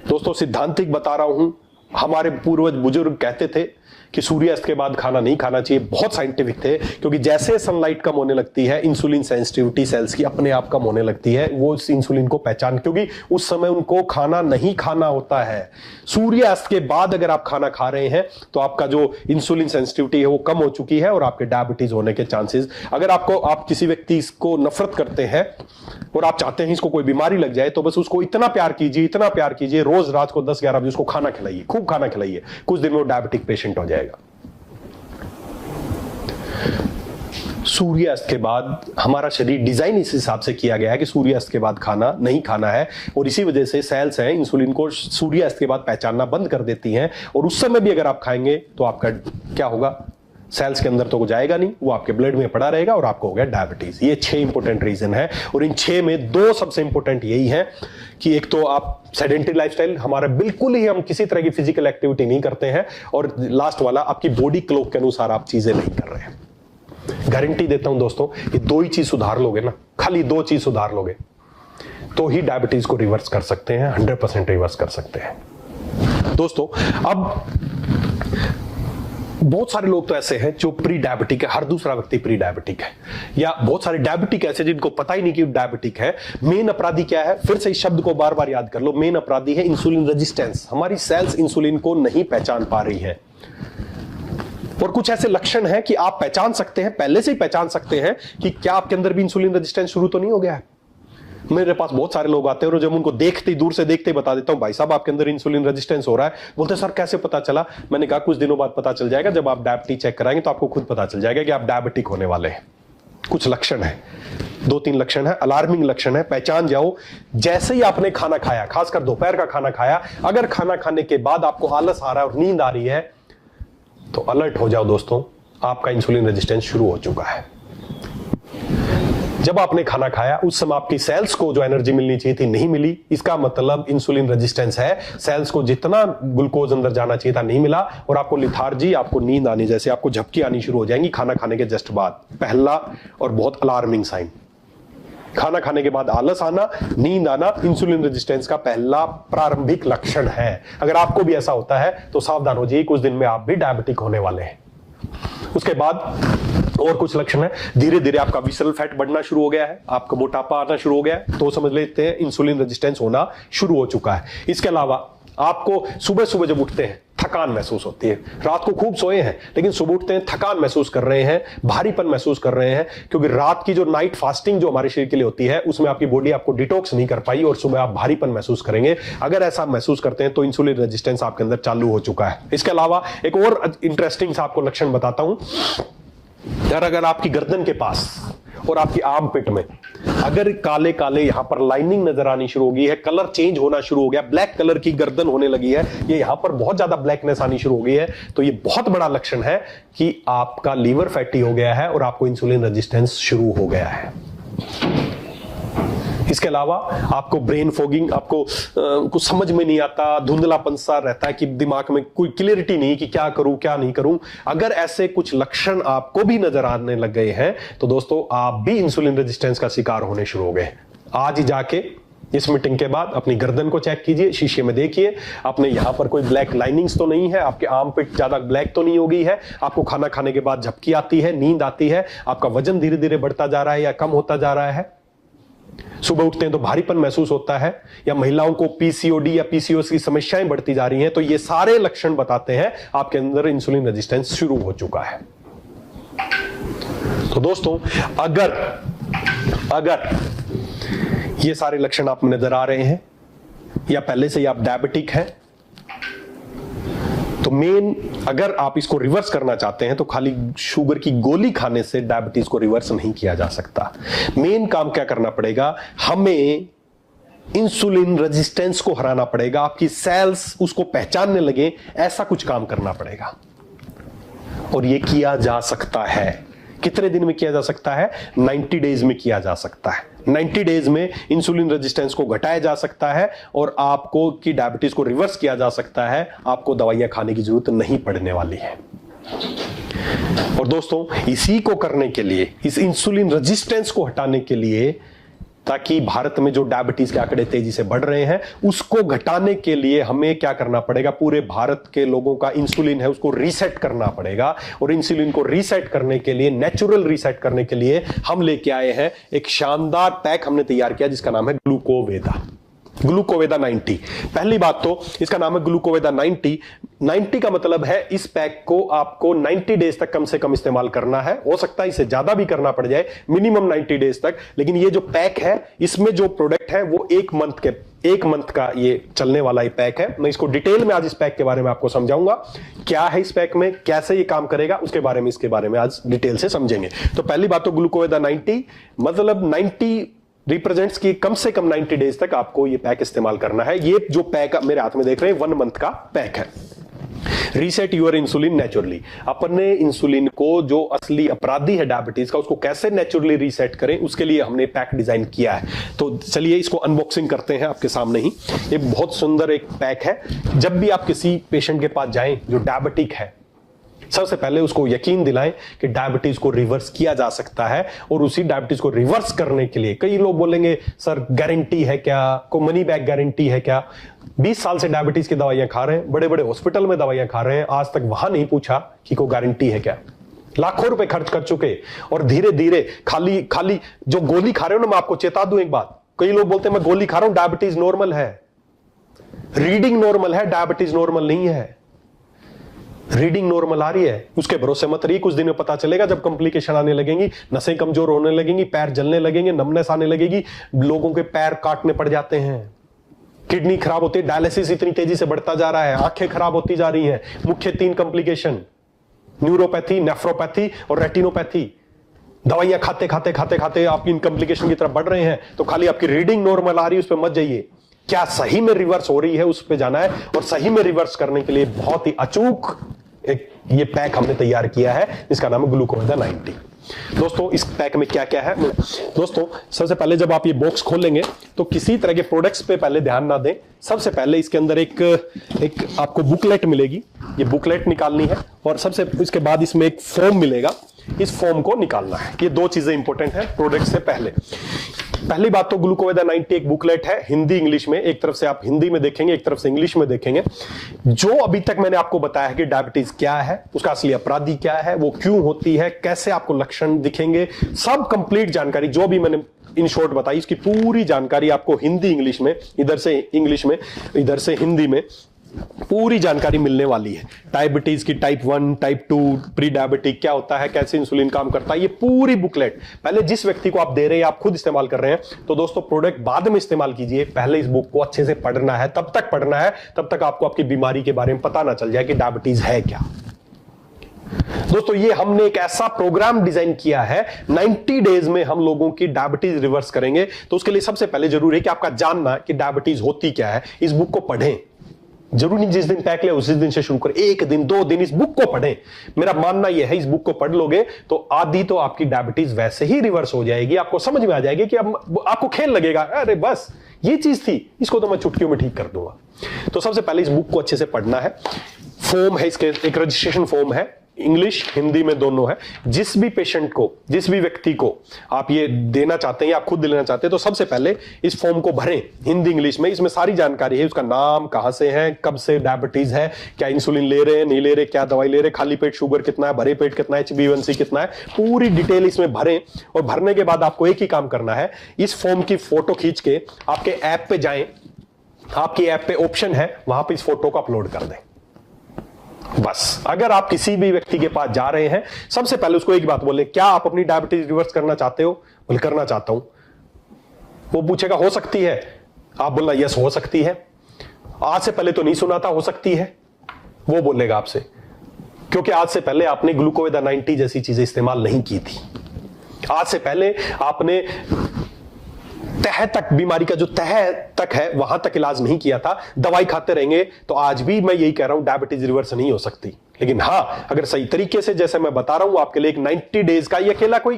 A: दोस्तों, सिद्धांतिक बता रहा हूं, हमारे पूर्वज बुजुर्ग कहते थे कि सूर्यास्त के बाद खाना नहीं खाना चाहिए, बहुत साइंटिफिक थे, क्योंकि जैसे सनलाइट कम होने लगती है, इंसुलिन सेंसिटिविटी सेल्स की अपने आप कम होने लगती है, वो इस इंसुलिन को पहचान, क्योंकि उस समय उनको खाना नहीं खाना होता है। सूर्यास्त के बाद अगर आप खाना खा रहे हैं तो आपका जो इंसुलिन सेंसिटिविटी है वो कम हो चुकी है, और आपके डायबिटीज होने के चांसेस, अगर आप किसी व्यक्ति को नफरत करते हैं और आप चाहते हैं इसको कोई बीमारी लग जाए, तो बस उसको इतना प्यार कीजिए, इतना प्यार कीजिए, रोज रात को 10-11 बजे उसको खाना खिलाइए, खूब खाना खिलाइए, कुछ दिन में वो डायबिटिक पेशेंट हो जाएगा। सूर्यास्त के बाद हमारा शरीर डिजाइन इस हिसाब से किया गया है कि सूर्यास्त के बाद खाना नहीं खाना है, और इसी वजह से सेल्स हैं इंसुलिन को सूर्यास्त के बाद पहचानना बंद कर देती हैं, और उस समय भी अगर आप खाएंगे तो आपका क्या होगा, सेल्स के अंदर तो जाएगा नहीं, वो आपके ब्लड में पड़ा रहेगा और आपको हो गया डायबिटीज। ये 6 इंपॉर्टेंट रीजन है, और इन 6 में 2 सबसे इंपॉर्टेंट यही है कि एक तो आप सेडेंटरी लाइफस्टाइल, हमारा बिल्कुल ही हम किसी तरह की फिजिकल एक्टिविटी नहीं करते हैं, और लास्ट वाला आपकी बॉडी क्लॉक के अनुसार आप चीजें नहीं कर रहे हैं। गारंटी देता हूं दोस्तों, ये 2 ही चीज सुधार लोगे ना, खाली 2 चीज सुधार लोगे तो ही डायबिटीज को रिवर्स कर सकते हैं, 100% रिवर्स कर सकते हैं। दोस्तों, अब बहुत सारे लोग तो ऐसे हैं जो प्री डायबिटिक है, हर दूसरा व्यक्ति प्री डायबिटिक है, या बहुत सारे डायबिटिक ऐसे जिनको पता ही नहीं कि डायबिटिक है। मेन अपराधी क्या है, फिर से इस शब्द को बार बार याद कर लो, मेन अपराधी है इंसुलिन रेजिस्टेंस। हमारी सेल्स इंसुलिन को नहीं पहचान पा रही है, और कुछ ऐसे लक्षण हैं कि आप पहचान सकते हैं, पहले से ही पहचान सकते हैं कि क्या आपके अंदर भी इंसुलिन रेजिस्टेंस शुरू तो नहीं हो गया है। मेरे पास बहुत सारे लोग आते हैं और जब उनको देखते, दूर से देखते ही बता देता हूं, भाई साहब आपके अंदर इंसुलिन रेजिस्टेंस हो रहा है। बोलते सर कैसे पता चला? मैंने कहा कुछ दिनों बाद पता चल जाएगा, जब आप डायबिटीज चेक कराएंगे तो आपको खुद पता चल जाएगा कि आप डायबिटिक होने वाले हैं। कुछ लक्षण है, 2-3 लक्षण है, अलार्मिंग लक्षण है, पहचान जाओ। जैसे ही आपने खाना खाया, खासकर दोपहर का खाना खाया, अगर खाना खाने के बाद आपको आलस आ रहा है और नींद आ रही है तो अलर्ट हो जाओ दोस्तों, आपका इंसुलिन रेजिस्टेंस शुरू हो चुका है। जब आपने खाना खाया उस समय आपकी सेल्स को जो एनर्जी मिलनी चाहिए थी नहीं मिली, इसका मतलब इंसुलिन रेजिस्टेंस है। सेल्स को जितना ग्लूकोज अंदर जाना चाहिए था नहीं मिला, और आपको लिथार्जी, आपको नींद आनी, जैसे आपको झपकी आनी शुरू हो जाएंगी खाना खाने के जस्ट बाद। पहला और बहुत अलार्मिंग साइन, खाना खाने के बाद आलस आना, नींद आना, इंसुलिन रेजिस्टेंस का पहला प्रारंभिक लक्षण है। अगर आपको भी ऐसा होता है तो सावधान हो जाइए, कुछ दिन में आप भी डायबिटिक होने वाले हैं। उसके बाद और कुछ लक्षण है, धीरे धीरे आपका विसरल फैट बढ़ना शुरू हो गया है, आपका मोटापा आना शुरू हो गया है, तो समझ लेते हैं इंसुलिन रेजिस्टेंस होना शुरू हो चुका है। इसके अलावा आपको सुबह सुबह जब उठते हैं थकान महसूस होती है, रात को खूब सोए हैं लेकिन सुबह उठते हैं थकान महसूस कर रहे हैं, भारीपन महसूस कर रहे हैं, क्योंकि रात की जो नाइट फास्टिंग जो हमारे शरीर के लिए होती है उसमें आपकी बॉडी आपको डिटॉक्स नहीं कर पाई और सुबह आप भारीपन महसूस करेंगे। अगर ऐसा महसूस करते हैं तो इंसुलिन रेजिस्टेंस आपके अंदर चालू हो चुका है। इसके अलावा एक और इंटरेस्टिंग सा आपको लक्षण बताता हूं, अगर आपकी गर्दन के पास और आपकी आर्म पिट में अगर काले काले यहां पर लाइनिंग नजर आनी शुरू हो गई है, कलर चेंज होना शुरू हो गया, ब्लैक कलर की गर्दन होने लगी है, ये यहां पर बहुत ज्यादा ब्लैकनेस आनी शुरू हो गई है, तो ये बहुत बड़ा लक्षण है कि आपका लीवर फैटी हो गया है और आपको इंसुलिन रेजिस्टेंस शुरू हो गया है। इसके अलावा आपको ब्रेन फॉगिंग, आपको कुछ समझ में नहीं आता, धुंधलापन सा रहता है कि दिमाग में कोई क्लियरिटी नहीं कि क्या करूं क्या नहीं करूं। अगर ऐसे कुछ लक्षण आपको भी नजर आने लग गए हैं तो दोस्तों आप भी इंसुलिन रेजिस्टेंस का शिकार होने शुरू हो गए। आज ही जाके इस मीटिंग के बाद अपनी गर्दन को चेक कीजिए, शीशे में देखिए, अपने यहां पर कोई ब्लैक लाइनिंग्स तो नहीं है, आपके आर्म पिट ज्यादा ब्लैक तो नहीं हो गई है, आपको खाना खाने के बाद झपकी आती है, नींद आती है, आपका वजन धीरे धीरे बढ़ता जा रहा है या कम होता जा रहा है, सुबह उठते हैं तो भारीपन महसूस होता है, या महिलाओं को पीसीओडी या पीसीओएस की समस्याएं बढ़ती जा रही हैं, तो ये सारे लक्षण बताते हैं आपके अंदर इंसुलिन रेजिस्टेंस शुरू हो चुका है। तो दोस्तों अगर ये सारे लक्षण आप में नजर आ रहे हैं या पहले से ही आप डायबिटिक हैं, तो मेन अगर आप इसको रिवर्स करना चाहते हैं तो खाली शुगर की गोली खाने से डायबिटीज को रिवर्स नहीं किया जा सकता। मेन काम क्या करना पड़ेगा, हमें इंसुलिन रेजिस्टेंस को हराना पड़ेगा, आपकी सेल्स उसको पहचानने लगे, ऐसा कुछ काम करना पड़ेगा और यह किया जा सकता है। कितने दिन में किया जा सकता है? 90 डेज में किया जा सकता है। 90 डेज में इंसुलिन रेजिस्टेंस को घटाया जा सकता है और आपको की डायबिटीज को रिवर्स किया जा सकता है, आपको दवाइयां खाने की जरूरत नहीं पड़ने वाली है। और दोस्तों इसी को करने के लिए, इस इंसुलिन रेजिस्टेंस को हटाने के लिए, ताकि भारत में जो डायबिटीज के आंकड़े तेजी से बढ़ रहे हैं उसको घटाने के लिए हमें क्या करना पड़ेगा, पूरे भारत के लोगों का इंसुलिन है उसको रीसेट करना पड़ेगा। और इंसुलिन को रीसेट करने के लिए, नेचुरल रीसेट करने के लिए हम लेके आए हैं एक शानदार पैक हमने तैयार किया जिसका नाम है ग्लूकोवेदा। ग्लूकोवेदा 90। पहली बात तो इसका नाम है ग्लूकोवेदा 90। 90 का मतलब है इस पैक को आपको 90 डेज तक कम से कम इस्तेमाल करना है। हो सकता है इसे ज्यादा भी करना पड़ जाए, मिनिमम 90 डेज तक, लेकिन ये जो पैक है इसमें जो प्रोडक्ट है वो एक मंथ का ये चलने वाला ये पैक है। मैं इसको डिटेल में आज इस पैक के बारे में आपको समझाऊंगा, क्या है इस पैक में, कैसे ये काम करेगा, उसके बारे में आज डिटेल से समझेंगे। तो पहली बात तो ग्लूकोवेदा 90 मतलब 90 रिप्रेजेंट्स की कम से कम 90 डेज तक आपको ये पैक इस्तेमाल करना है। ये जो पैक मेरे हाथ में देख रहे हैं 1 मंथ का पैक है। Reset your insulin naturally. अपने इंसुलिन को, जो असली अपराधी है डायबिटीज का, उसको कैसे नेचुरली रीसेट करें उसके लिए हमने पैक डिजाइन किया है। तो चलिए इसको अनबॉक्सिंग करते हैं आपके सामने ही। ये बहुत सुंदर एक पैक है। जब भी आप किसी पेशेंट के पास जाएं जो डायबिटिक है, सबसे पहले उसको यकीन दिलाएं कि डायबिटीज को रिवर्स किया जा सकता है। और उसी डायबिटीज को रिवर्स करने के लिए कई लोग बोलेंगे सर गारंटी है क्या, को मनी बैक गारंटी है क्या? 20 साल से डायबिटीज की दवाइयां खा रहे हैं, बड़े बड़े हॉस्पिटल में दवाइयां खा रहे हैं, आज तक वहां नहीं पूछा कि कोई गारंटी है क्या। लाखों रुपए खर्च कर चुके और धीरे धीरे खाली जो गोली खा रहे हो ना, मैं आपको चेता दूं एक बात, कई लोग बोलते हैं मैं गोली खा रहा हूं, डायबिटीज नॉर्मल है। रीडिंग नॉर्मल है, डायबिटीज नॉर्मल नहीं है। रीडिंग नॉर्मल आ रही है, उसके भरोसे मत रहिए, कुछ दिन में पता चलेगा जब कॉम्प्लिकेशन आने लगेंगी, नसें कमजोर होने लगेंगी, पैर जलने लगेंगे, नमनेस आने लगेगी, लोगों के पैर काटने पड़ जाते हैं, किडनी खराब होती है, डायलिसिस इतनी तेजी से बढ़ता जा रहा है, आंखें खराब होती जा रही हैं। मुख्य 3 कॉम्प्लिकेशन, न्यूरोपैथी, नेफ्रोपैथी और रेटिनोपैथी। दवाइयां खाते आप इन कॉम्प्लिकेशन की तरफ बढ़ रहे हैं, तो खाली आपकी रीडिंग नॉर्मल आ रही है उस पर मत जाइए, क्या सही में रिवर्स हो रही है उस पे जाना है। और सही में रिवर्स करने के लिए बहुत ही अचूक एक ये पैक हमने तैयार किया है जिसका नाम है ग्लूकोवेदा 90। दोस्तों इस पैक में क्या क्या है दोस्तों, सबसे पहले जब आप ये बॉक्स खोलेंगे तो किसी तरह के प्रोडक्ट्स पे पहले ध्यान ना दें। सबसे पहले इसके अंदर एक आपको बुकलेट मिलेगी, ये बुकलेट निकालनी है। और सबसे इसके बाद इसमें एक फॉर्म मिलेगा, इस फॉर्म को निकालना है। ये 2 चीजें इंपॉर्टेंट है प्रोडक्ट से पहले। पहली बात तो ग्लूकोवेदा 90 एक बुकलेट है, हिंदी इंग्लिश में, एक तरफ से आप हिंदी में देखेंगे, एक तरफ से इंग्लिश में देखेंगे। जो अभी तक मैंने आपको बताया है कि डायबिटीज क्या है, उसका असली अपराधी क्या है, वो क्यों होती है, कैसे आपको लक्षण दिखेंगे, सब कंप्लीट जानकारी जो भी मैंने इन शॉर्ट बताई, इसकी पूरी जानकारी आपको हिंदी इंग्लिश में, इधर से इंग्लिश में, इधर से हिंदी में पूरी जानकारी मिलने वाली है। डायबिटीज की टाइप 1, टाइप 2, प्री डायबिटिक क्या होता है, कैसे इंसुलिन काम करता है, ये पूरी बुकलेट पहले जिस व्यक्ति को आप दे रहे हैं, आप खुद इस्तेमाल कर रहे हैं, तो दोस्तों प्रोडक्ट बाद में इस्तेमाल कीजिए, पहले इस बुक को अच्छे से पढ़ना है, तब तक पढ़ना है, तब तक आपको आपकी बीमारी के बारे में पता ना चल जाए कि डायबिटीज है क्या। दोस्तों ये हमने एक ऐसा प्रोग्राम डिजाइन किया है, 90 डेज में हम लोगों की डायबिटीज रिवर्स करेंगे। तो उसके लिए सबसे पहले जरूरी है कि आपका जानना कि डायबिटीज होती क्या है। इस बुक को पढ़ें, जरूरी नहीं जिस दिन पैक ले उसी दिन से शुरू करें, 1 दिन 2 दिन इस बुक को पढ़ें। मेरा मानना यह है, इस बुक को पढ़ लोगे तो आधी तो आपकी डायबिटीज वैसे ही रिवर्स हो जाएगी। आपको समझ में आ जाएगी कि अब आपको खेल लगेगा, अरे बस ये चीज थी, इसको तो मैं चुटकियों में ठीक कर दूंगा। तो सबसे पहले इस बुक को अच्छे से पढ़ना है। फॉर्म है इसके, एक रजिस्ट्रेशन फॉर्म है, इंग्लिश हिंदी में दोनों है। जिस भी पेशेंट को, जिस भी व्यक्ति को आप ये देना चाहते हैं या आप खुद लेना चाहते हैं, तो सबसे पहले इस फॉर्म को भरें हिंदी इंग्लिश में। इसमें सारी जानकारी है, उसका नाम, कहां से है, कब से डायबिटीज है, क्या इंसुलिन ले रहे हैं, नहीं ले रहे, क्या दवाई ले रहे, खाली पेट शुगर कितना है, भरे पेट कितना है, HbA1c कितना है, पूरी डिटेल इसमें भरें। और भरने के बाद आपको एक ही काम करना है, इस फॉर्म की फोटो खींच के आपके ऐप पे जाएं, आपकी ऐप पे ऑप्शन है, वहां पे इस फोटो को अपलोड कर दें। बस अगर आप किसी भी व्यक्ति के पास जा रहे हैं, सबसे पहले उसको एक बात बोले, क्या आप अपनी डायबिटीज रिवर्स करना चाहते हो? बोले करना चाहता हूं। वो पूछेगा हो सकती है, आप बोलना यस हो सकती है। आज से पहले तो नहीं सुना था, हो सकती है, वो बोलेगा आपसे, क्योंकि आज से पहले आपने ग्लूकोवेदा 90 जैसी चीजें इस्तेमाल नहीं की थी। आज से पहले आपने तह तक, बीमारी का जो तह तक है वहां तक इलाज नहीं किया था। दवाई खाते रहेंगे तो आज भी मैं यही कह रहा हूं, डायबिटीज रिवर्स नहीं हो सकती। लेकिन हां, अगर सही तरीके से, जैसे मैं बता रहा हूं आपके लिए, एक 90 डेज का, ये अकेला कोई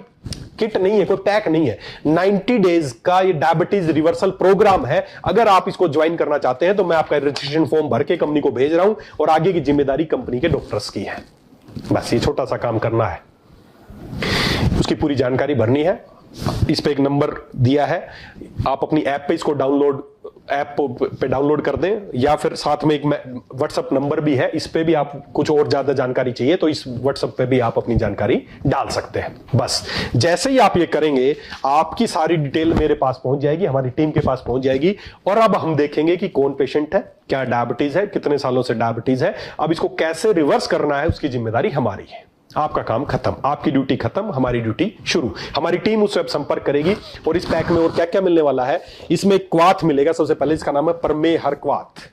A: किट नहीं है, कोई पैक नहीं है, 90 डेज का ये डायबिटीज रिवर्सल प्रोग्राम है। अगर आप इसको ज्वाइन करना चाहते हैं तो मैं आपका रजिस्ट्रेशन फॉर्म भर के कंपनी को भेज रहा हूं, और आगे की जिम्मेदारी कंपनी के डॉक्टर्स की है। बस ये छोटा सा काम करना है, उसकी पूरी जानकारी भरनी है। इस पे एक नंबर दिया है, आप अपनी ऐप पे इसको डाउनलोड, ऐप पे डाउनलोड कर दें, या फिर साथ में एक व्हाट्सएप नंबर भी है, इस पे भी आप कुछ और ज्यादा जानकारी चाहिए तो इस व्हाट्सएप पे भी आप अपनी जानकारी डाल सकते हैं। बस जैसे ही आप ये करेंगे, आपकी सारी डिटेल मेरे पास पहुंच जाएगी, हमारी टीम के पास पहुंच जाएगी, और अब हम देखेंगे कि कौन पेशेंट है, क्या डायबिटीज है, कितने सालों से डायबिटीज है, अब इसको कैसे रिवर्स करना है, उसकी जिम्मेदारी हमारी है। आपका काम खत्म, आपकी ड्यूटी खत्म, हमारी ड्यूटी शुरू। हमारी टीम उससे अब संपर्क करेगी। और इस पैक में और क्या क्या मिलने वाला है, इसमें क्वाथ मिलेगा। सबसे पहले इसका नाम है परमेहर क्वाथ,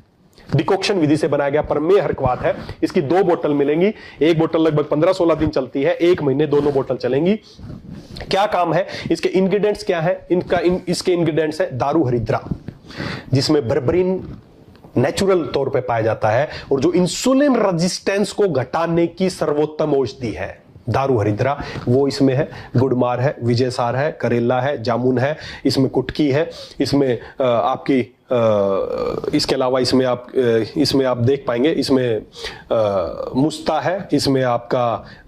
A: डिकॉक्शन विधि से बनाया गया परमेहर क्वाथ है। इसकी 2 बोतल मिलेंगी, एक बोतल लगभग 15-16 दिन चलती है, 1 महीने दोनों बोतल चलेंगी। क्या काम है इसके, इंग्रेडिएंट्स क्या है इसके इंग्रेडिएंट्स है दारू हरिद्रा, जिसमें बर्बरीन नेचुरल तौर पे पाया जाता है, और जो इंसुलिन रेजिस्टेंस को घटाने की सर्वोत्तम औषधि है दारू हरिद्रा, वो इसमें है। गुड़मार है, विजयसार है, करेला है, जामुन है, इसमें कुटकी है, इसमें आपकी इसके अलावा इसमें आप देख पाएंगे, इसमें मुस्ता है, इसमें आपका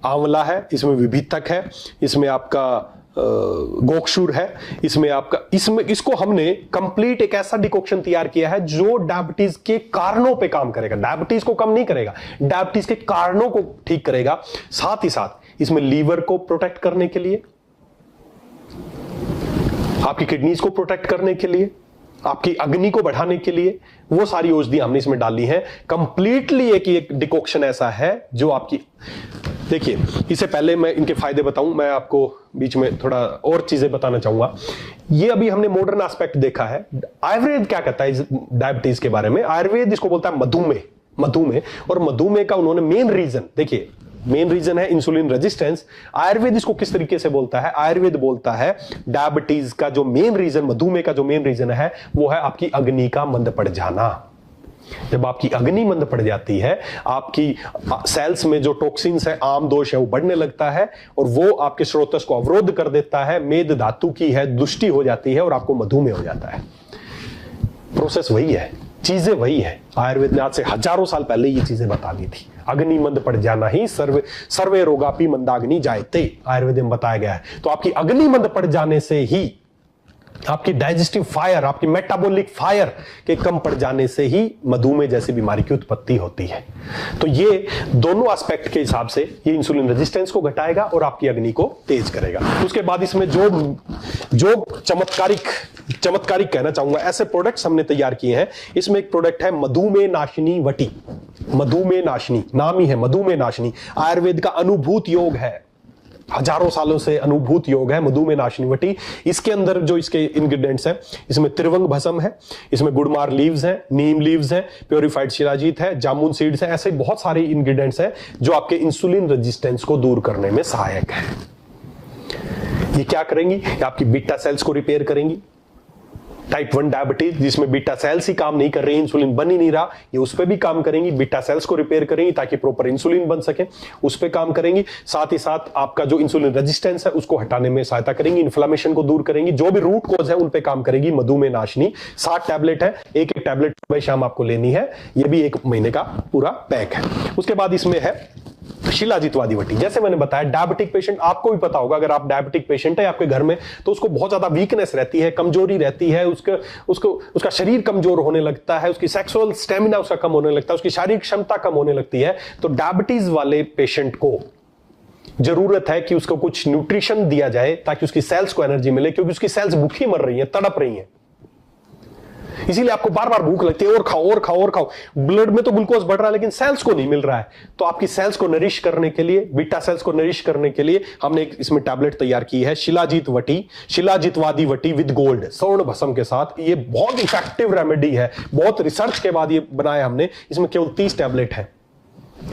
A: आंवला है, इसमें विभितक है, इसमें आपका गोक्षुर है, इसमें इसको हमने कंप्लीट एक ऐसा डिकॉक्शन तैयार किया है जो डायबिटीज के कारणों पे काम करेगा। डायबिटीज को कम नहीं करेगा, डायबिटीज के कारणों को ठीक करेगा। साथ ही साथ इसमें लीवर को प्रोटेक्ट करने के लिए, आपकी किडनीज को प्रोटेक्ट करने के लिए, आपकी अग्नि को बढ़ाने के लिए, वो सारी औषधियां हमने इसमें डाली हैं। कंप्लीटली एक डिकॉक्शन ऐसा है जो आपकी, देखिए इससे पहले मैं इनके फायदे बताऊं, मैं आपको बीच में थोड़ा और चीजें बताना चाहूंगा। ये अभी हमने मॉडर्न एस्पेक्ट देखा है। आयुर्वेद क्या कहता है डायबिटीज के बारे में? आयुर्वेद इसको बोलता है मधुमेह, और मधुमेह का उन्होंने मेन रीजन, देखिए मेन रीजन है इंसुलिन रेजिस्टेंस। आयुर्वेद इसको किस तरीके से बोलता है? आयुर्वेद बोलता है डायबिटीज का जो मेन रीजन, मधुमेह का जो मेन रीजन है, वो है आपकी अग्नि का मंद पड़ जाना। जब आपकी अग्नि मंद पड़ जाती है, आपकी सेल्स में जो टॉक्सिन्स है, आम दोष है, वो बढ़ने लगता है, और वो आपके स्रोतस को अवरोध कर देता है, मेद धातु की है दुष्टि हो जाती है, और आपको मधुमेह हो जाता है। प्रोसेस वही है, चीजें वही है। आयुर्वेद ने आज से हजारों साल पहले ये चीजें बता दी थी। अग्नि मंद पड़ जाना ही सर्वे रोगापि मंदाग्नि जायते, आयुर्वेद में बताया गया है। तो आपकी अग्नि मंद पड़ जाने से ही आपकी डाइजेस्टिव फायर, आपकी मेटाबॉलिक फायर के कम पड़ जाने से ही मधुमेह जैसी बीमारी की उत्पत्ति होती है। तो ये दोनों एस्पेक्ट के हिसाब से ये इंसुलिन रेजिस्टेंस को घटाएगा और आपकी अग्नि को तेज करेगा। उसके बाद इसमें जो चमत्कारिक कहना चाहूंगा ऐसे प्रोडक्ट्स हमने तैयार किए हैं। इसमें एक प्रोडक्ट है मधुमेह नाशिनी वटी। मधुमेह नाशिनी नाम ही है, मधुमेह नाशिनी आयुर्वेद का अनुभूत योग है, हजारों सालों से अनुभूत योग है मधुमेह नाशिनी वटी। इसके अंदर जो इसके इंग्रेडिएंट्स हैं, इसमें त्रिवंग भस्म है, इसमें गुड़मार लीव्स हैं, नीम लीव्स हैं, प्योरीफाइड शिलाजीत है, जामुन सीड्स हैं, ऐसे बहुत सारे इंग्रेडिएंट्स हैं जो आपके इंसुलिन रेजिस्टेंस को दूर करने में सहायक है। ये क्या करेंगी? ये आपकी बीटा सेल्स को रिपेयर करेंगी। टाइप 1 डायबिटीज जिसमें बीटा सेल्स ही काम नहीं कर रही, इंसुलिन बन ही नहीं रहा, ये उस पर भी काम करेंगी, बीटा सेल्स को रिपेयर करेंगी ताकि प्रॉपर इंसुलिन बन सके, उस पर काम करेंगी। साथ ही साथ आपका जो इंसुलिन रेजिस्टेंस है उसको हटाने में सहायता करेंगी, इन्फ्लेमेशन को दूर करेंगी, जो भी रूट कॉज है उन पे काम करेगी। मधुमेह नाशिनी 60 टैबलेट है, एक टैबलेट सुबह शाम आपको लेनी है, ये भी 1 महीने का पूरा पैक है। उसके बाद इसमें है शिलाजीतवादी वटी। जैसे मैंने बताया डायबिटिक पेशेंट, आपको भी पता होगा अगर आप डायबिटिक पेशेंट है आपके घर में, तो उसको बहुत ज्यादा वीकनेस रहती है, कमजोरी रहती है, उसका शरीर कमजोर होने लगता है, उसकी सेक्सुअल स्टेमिना उसका कम होने लगता है, उसकी शारीरिक क्षमता कम होने लगती है। तो डायबिटीज वाले पेशेंट को जरूरत है कि उसको कुछ न्यूट्रिशन दिया जाए ताकि उसकी सेल्स को एनर्जी मिले, क्योंकि उसकी सेल्स भूखी मर रही है, तड़प रही है, इसीलिए आपको बार बार भूख लगती है, और खाओ और खाओ और खाओ। ब्लड में तो ग्लूकोज बढ़ रहा है लेकिन सेल्स को नहीं मिल रहा है। तो आपकी सेल्स को नरिश करने के लिए, बीटा सेल्स को नरिश करने के लिए हमने एक इसमें टैबलेट तैयार की है, शिलाजीत वटी, शिलाजीतवादी वटी विद गोल्ड, स्वर्ण भस्म के साथ। ये बहुत इफेक्टिव रेमेडी है, बहुत रिसर्च के बाद ये बनाया हमने। इसमें केवल 30 टैबलेट है,